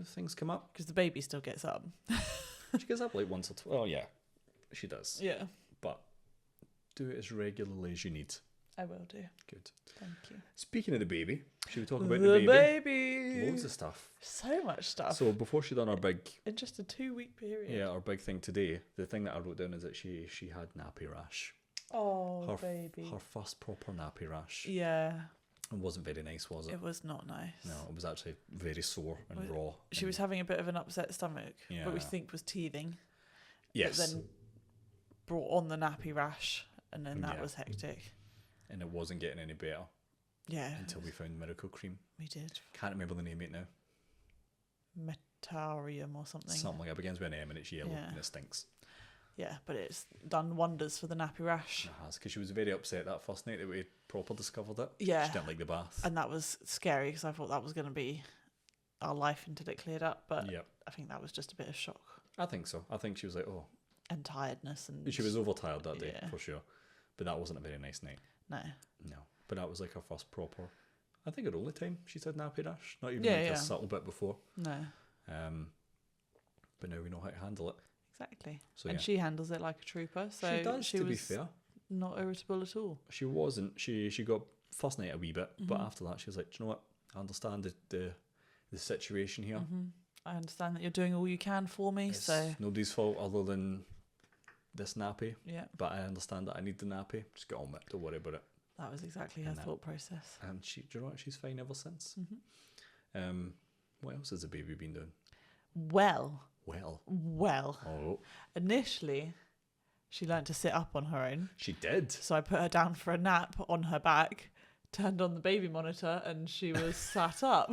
Things come up. Because the baby still gets up. She gets up like once or twice. Oh yeah, she does. Yeah. But do it as regularly as you need. I will do. Good. Thank you. Speaking of the baby, should we talk about The the baby? baby. Loads of stuff. So much stuff. So before she done our big, in just a 2-week period. yeah, our big thing today, the thing that I wrote down is that she had nappy rash. Oh, Her baby. Her first proper nappy rash. Yeah. It wasn't very nice, was it? It was not nice. No, it was actually very sore and raw. She was having a bit of an upset stomach, Yeah. but we think was teething. Yes. But then brought on the nappy rash, and then that Yeah. was hectic. And it wasn't getting any better Yeah. until we found Miracle Cream. We did. Can't remember the name of it now. Metarium or something. Something like it begins with an M and it's yellow Yeah. and it stinks. Yeah, but it's done wonders for the nappy rash. It has, because she was very upset that first night that we proper discovered it. Yeah. She didn't like the bath. And that was scary because I thought that was going to be our life until it cleared up. But Yep. I think that was just a bit of shock I think so. I think she was like, oh. and tiredness. And She was overtired that day, Yeah. for sure. But that wasn't a very nice night. No. No. But that was like her first proper, I think her only time she's had nappy rash. Not even Yeah, like yeah. a subtle bit before. No. But now we know how to handle it. Exactly. So and yeah. she handles it like a trooper. So She does, to be was fair. not irritable at all. She wasn't. She got first night a wee bit, but Mhm. after that she was like, do you know what? I understand the situation here. Hmm. I understand that you're doing all you can for me. It's So nobody's fault other than this nappy. yeah, But I understand that I need the nappy. Just get on with it. Don't worry about it. that was exactly her And that- thought process. And do you know what? She's fine ever since. Hmm. What else has the baby been doing? Well, Well. Oh, initially, she learnt to sit up on her own. she did. So I put her down for a nap on her back, turned on the baby monitor, and she was sat up,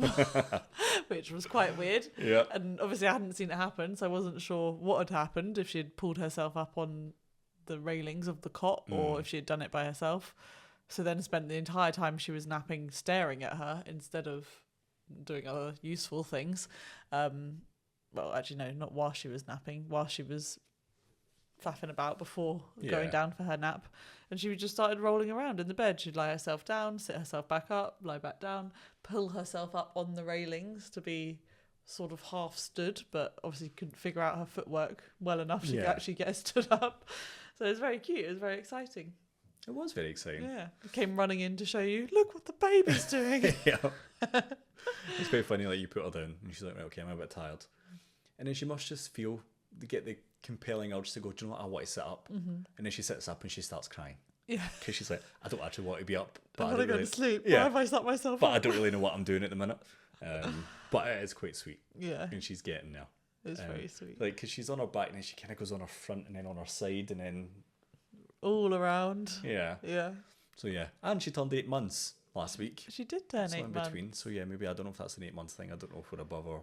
which was quite weird. Yeah. And obviously I hadn't seen it happen, so I wasn't sure what had happened, if she had pulled herself up on the railings of the cot or if she had done it by herself. So then spent the entire time she was napping staring at her instead of doing other useful things. Well, actually, no, not while she was napping, while she was faffing about before going Yeah. down for her nap. And she just started rolling around in the bed. She'd lie herself down, sit herself back up, lie back down, pull herself up on the railings to be sort of half stood, but obviously couldn't figure out her footwork well enough to Yeah. actually get stood up. So it was very cute. It was very exciting. It was very exciting. Yeah. I came running in to show you, look what the baby's doing. Yeah. It's very funny, like you put her down and she's like, right, okay, I'm a bit tired. And then she must just get the compelling urge to go, do you know what, I want to sit up. And then she sits up and she starts crying. Yeah. Because she's like, I don't actually want to be up. But I I want to don't go really, to sleep. Yeah. Why have I sat myself but up? I don't really know what I'm doing at the minute. But it is quite sweet. Yeah. And she's getting there. It's very sweet. Like, because she's on her back and then she kind of goes on her front and then on her side and then, All around. yeah. Yeah. So, yeah. And she turned 8 months last week. She did turn So 8 in months. between. So, yeah, maybe I don't know if that's an 8 month thing. I don't know if we're above or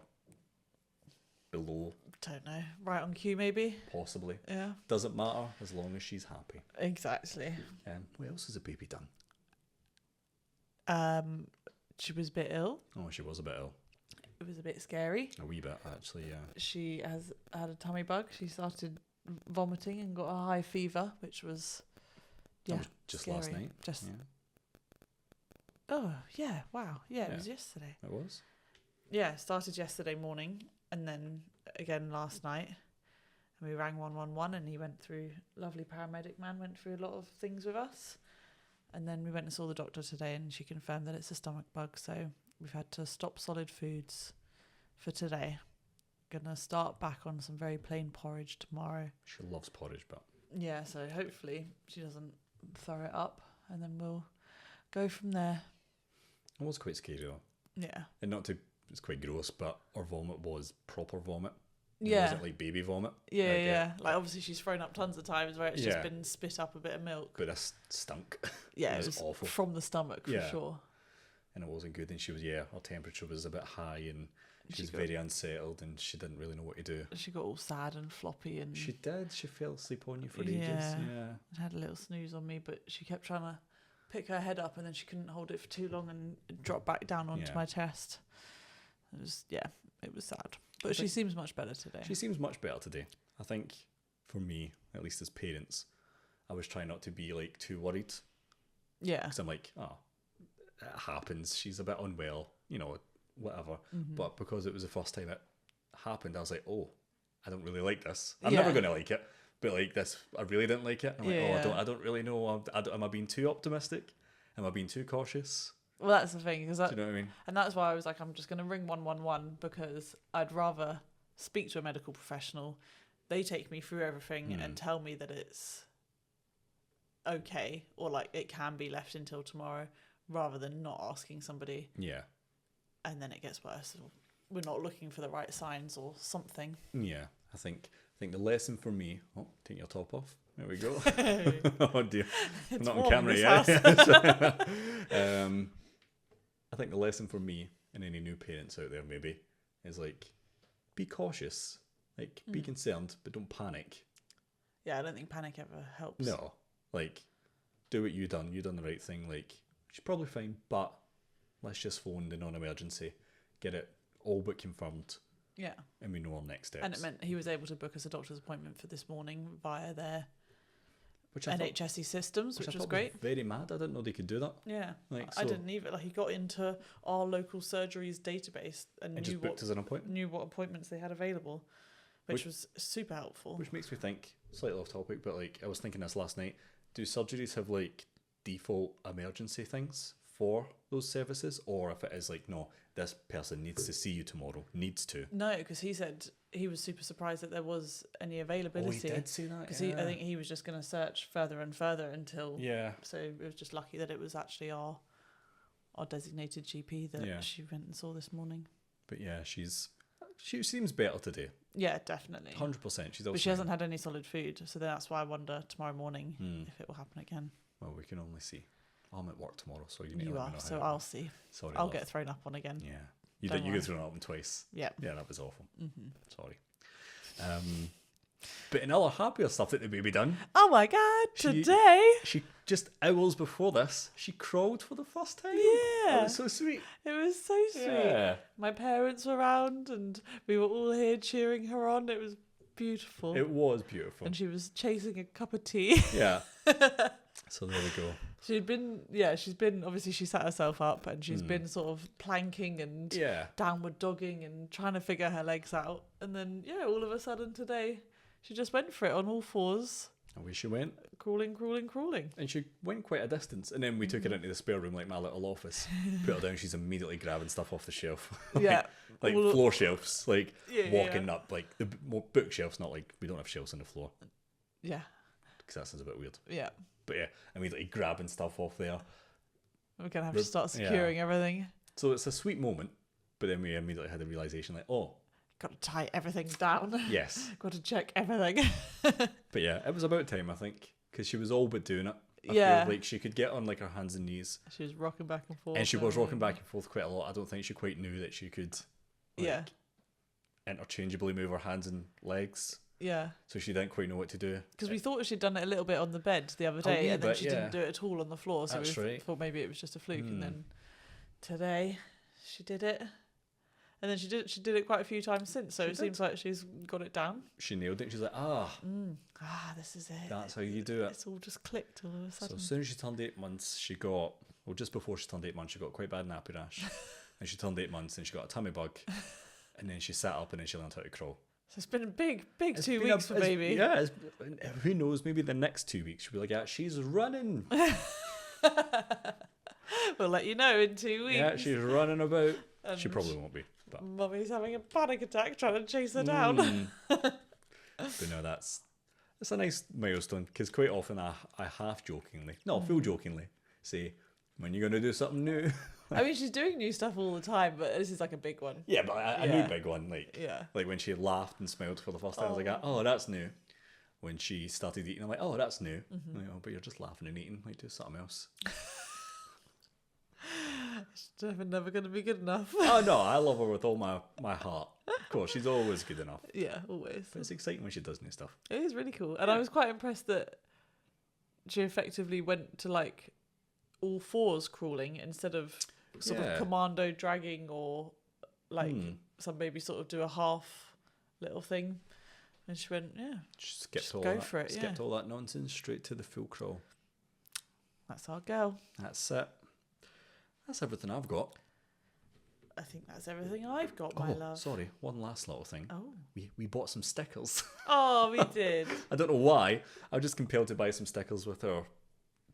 below, Don't know. Right on cue, maybe. possibly. Yeah. Doesn't matter as long as she's happy. Exactly. What else has the baby done? She was a bit ill. Oh, she was a bit ill. It was a bit scary. A wee bit, actually, yeah. She has had a tummy bug. She started vomiting and got a high fever, which was That was just last scary. night. Just Yeah, oh yeah, wow, yeah, it Yeah. was yesterday. it was. Yeah, started yesterday morning and then again last night. And we rang 111 and he went through, lovely paramedic man went through a lot of things with us. And then we went and saw the doctor today and she confirmed that it's a stomach bug. So we've had to stop solid foods for today. Gonna start back on some very plain porridge tomorrow. She loves porridge, but Yeah, so hopefully she doesn't throw it up and then we'll go from there. it was quite scary though. Yeah. And it's quite gross, but her vomit was proper vomit. It Yeah. wasn't like baby vomit. Yeah, Like, yeah. Like obviously she's thrown up tons of times where it's Yeah. just been spit up a bit of milk. But this stunk. Yeah, it it was was awful. from the stomach for Yeah. sure. And it wasn't good. And she was, her temperature was a bit high and she She was got- very unsettled and she didn't really know what to do. She got all sad and floppy and She did. She fell asleep on you for ages. Yeah. Yeah. had a little snooze on me, but she kept trying to pick her head up and then she couldn't hold it for too long and it dropped back down onto Yeah. my chest. It was it was sad. But she think- seems much better today. She seems much better today. I think for me, at least as parents, I was trying not to be like too worried. Yeah. Because I'm like, oh, it happens. She's a bit unwell, whatever. Mm-hmm. But because it was the first time it happened, I was like, oh, I don't really like this. I'm Yeah. never going to like it. But like this, I really didn't like it. I'm like, Yeah. I don't really know. Am I being too optimistic? Am I being too cautious? Well, that's the thing, Do you know what I mean? and that's why I was like, I'm just going to ring 111 because I'd rather speak to a medical professional. They take me through everything and tell me that it's okay, or like it can be left until tomorrow, rather than not asking somebody. Yeah. And then it gets worse. We're not looking for the right signs or something. Yeah. I think the lesson for me. Oh, take your top off. There we go. Oh dear. It's not on warm in camera this yet. house. I think the lesson for me and any new parents out there maybe is like, be cautious. Like, be concerned, but don't panic. Yeah, I don't think panic ever helps. No. Like, do what you done. You done the right thing. Like, she's probably fine, but let's just phone the non-emergency, get it all but confirmed. Yeah. And we know our next steps. And it meant he was able to book us a doctor's appointment for this morning via their which I NHSE systems, which was great. Very mad. I didn't know they could do that. Yeah. Like, I so didn't either. Like, he got into our local surgery's database and knew just booked us an appointment. Knew what appointments they had available, which was super helpful. Which makes me think, slightly off topic, but like I was thinking this last night, do surgeries have like default emergency things for those services? Or if it is like, no, this person needs to see you tomorrow, needs to. No, because he said he was super surprised that there was any availability. Oh, he did see that? Because yeah. I think he was just going to search further and further until... Yeah. So it was just lucky that it was actually our designated GP that she went and saw this morning. But yeah, she seems better today. Yeah, definitely. 100%. She's but she hasn't had any solid food, so that's why I wonder tomorrow morning if it will happen again. Well, we can only see. I'm at work tomorrow, so you need to You let are, me know so how I'll see. Sorry, I'll love. get thrown up on again. Yeah. You Don't get worry. thrown up on twice. Yeah. Yeah, that was awful. Sorry. But in other happier stuff that the baby done, Oh my God, today. she just hours before this, she crawled for the first time. Yeah. That was so sweet. It was so sweet. Yeah. My parents were around and we were all here cheering her on. It was beautiful. It was beautiful. And she was chasing a cup of tea. Yeah. So there we go. She's been, obviously she sat herself up and she's been sort of planking and downward dogging and trying to figure her legs out. And then, all of a sudden today, she just went for it on all fours. Away she went. Crawling. And she went quite a distance. And then we took her into the spare room, like my little office. Put her down, she's immediately grabbing stuff off the shelf. Yeah. Like floor shelves, like walking up, like the bookshelves, not like, we don't have shelves on the floor. Yeah. Because that sounds a bit weird. Yeah. But yeah, immediately grabbing stuff off there. We're going to have to start securing everything. So it's a sweet moment, but then we immediately had the realisation like, oh. Got to tie everything down. Yes. Got to check everything. But yeah, it was about time, I think, because she was all but doing it. I feel like she could get on like her hands and knees. She was rocking back and forth. And she was rocking back and forth quite a lot. I don't think she quite knew that she could interchangeably move her hands and legs. Yeah. So she didn't quite know what to do. Because we thought she'd done it a little bit on the bed the other day, and then she didn't do it at all on the floor. So we thought maybe it was just a fluke. And then today she did it. And then she did it quite a few times since. So it seems like she's got it down. She nailed it. She's like, this is it. That's how you do it. It's all just clicked all of a sudden. So as soon as she turned 8 months, just before she turned 8 months, she got quite bad nappy rash. And she turned 8 months and she got a tummy bug. And then she sat up and then she learned how to crawl. So it's been a big 2 weeks for baby. Yeah, who knows? Maybe the next 2 weeks she'll be like, she's running. We'll let you know in 2 weeks. Yeah, she's running about. And she probably won't be. But Mummy's having a panic attack trying to chase her down. But no, that's a nice milestone because quite often I half jokingly, full jokingly, say, when you're going to do something new. I mean, she's doing new stuff all the time, but this is like a big one. Yeah, but a new big one. Like when she laughed and smiled for the first time, I was like, oh, that's new. When she started eating, I'm like, oh, that's new. Like, oh, but you're just laughing and eating. Like, do something else. She's never going to be good enough. Oh, no, I love her with all my heart. Of course, she's always good enough. Yeah, always. But it's exciting when she does new stuff. It is really cool. And I was quite impressed that she effectively went to like all fours crawling instead of sort of commando dragging or like some baby sort of do a half little thing. And she went, skipped all go that, for it. Skipped all that nonsense straight to the full crawl. That's our girl. That's it. That's everything I've got. I think that's everything I've got, my love. Sorry, one last little thing. Oh. We bought some stickers. Oh, we did. I don't know why. I was just compelled to buy some stickers with our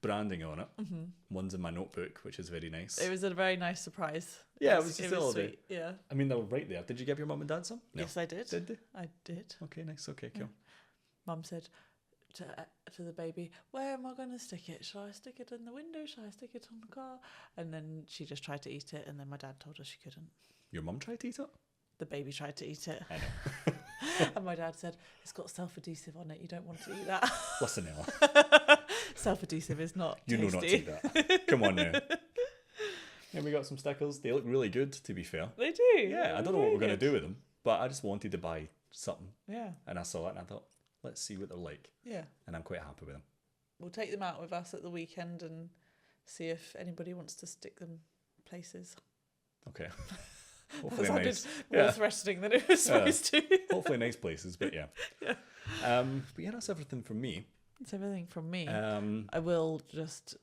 branding on it. One's in my notebook, which is very nice. It was a very nice surprise. Yeah, it was just a little sweet. bit. Yeah. I mean, they were right there. Did you give your mum and dad some? No. Yes, I did. Did they? I did. Okay, nice. Okay, cool. Mum said to the baby, "Where am I going to stick it? Shall I stick it in the window? Shall I stick it on the car?" And then she just tried to eat it, and then my dad told her she couldn't. Your mum tried to eat it? The baby tried to eat it. I know. And my dad said, "It's got self-adhesive on it. You don't want to eat that." Listen, Ella. Self-adhesive is not You tasty. know not to eat that. Come on now. Yeah, we got some stickers. They look really good, to be fair. They do. Yeah, I don't know what we're going to do with them, but I just wanted to buy something. Yeah. And I saw it and I thought, let's see what they're like. Yeah. And I'm quite happy with them. We'll take them out with us at the weekend and see if anybody wants to stick them places. Okay. That Hopefully sounded nice. more threatening than it was supposed to. Hopefully nice places, but yeah. But yeah, that's everything from me. That's everything from me. I will just,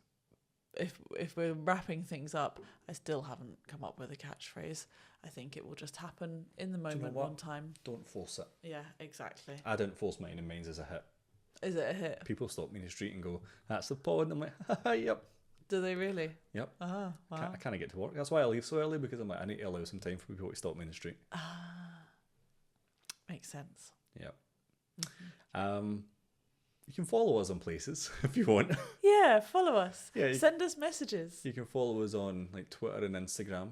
if we're wrapping things up, I still haven't come up with a catchphrase. I think it will just happen in the moment one time. Don't force it. Yeah, exactly. I didn't force mine, and mine's as a hit. Is it a hit? People stop me in the street and go, "That's the pod." And I'm like, haha, yep. Do they really? Yep. Ah, wow. I can't get to work. That's why I leave so early, because I'm like, I need to allow some time for people to stop me in the street. Makes sense. Yep. You can follow us on places if you want. Yeah, follow us. Yeah, Send us messages. You can follow us on like Twitter and Instagram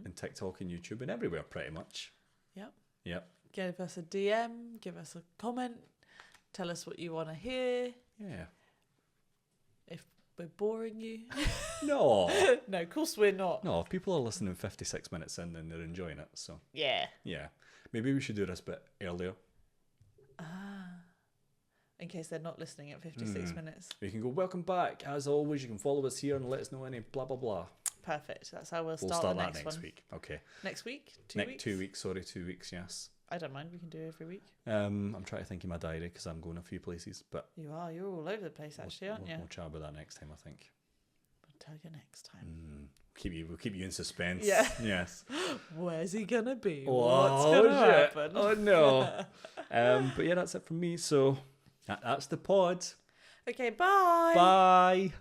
and TikTok and YouTube and everywhere pretty much. Yep. Yep. Give us a DM, give us a comment, tell us what you want to hear. Yeah. If we're boring you. No. No, of course we're not. No, if people are listening 56 minutes in, then they're enjoying it. So, Yeah. yeah. Maybe we should do this a bit earlier. In case they're not listening at 56 minutes. You can go, welcome back. As always, you can follow us here and let us know any blah, blah, blah. Perfect. That's how we'll We'll start start the that next next one. week. Okay. Next week? 2 weeks? 2 weeks, sorry, 2 weeks, yes. I don't mind. We can do it every week. I'm trying to think in my diary because I'm going a few places, but You are. You're all over the place, actually, aren't you? we'll chat about that next time, I think. I'll tell you next time. We'll keep you in suspense. Yeah. Yes. Where's he going to be? Oh, What's going to shit. happen? Oh, no. But yeah, that's it from me. So that's the pod. Okay, bye. Bye.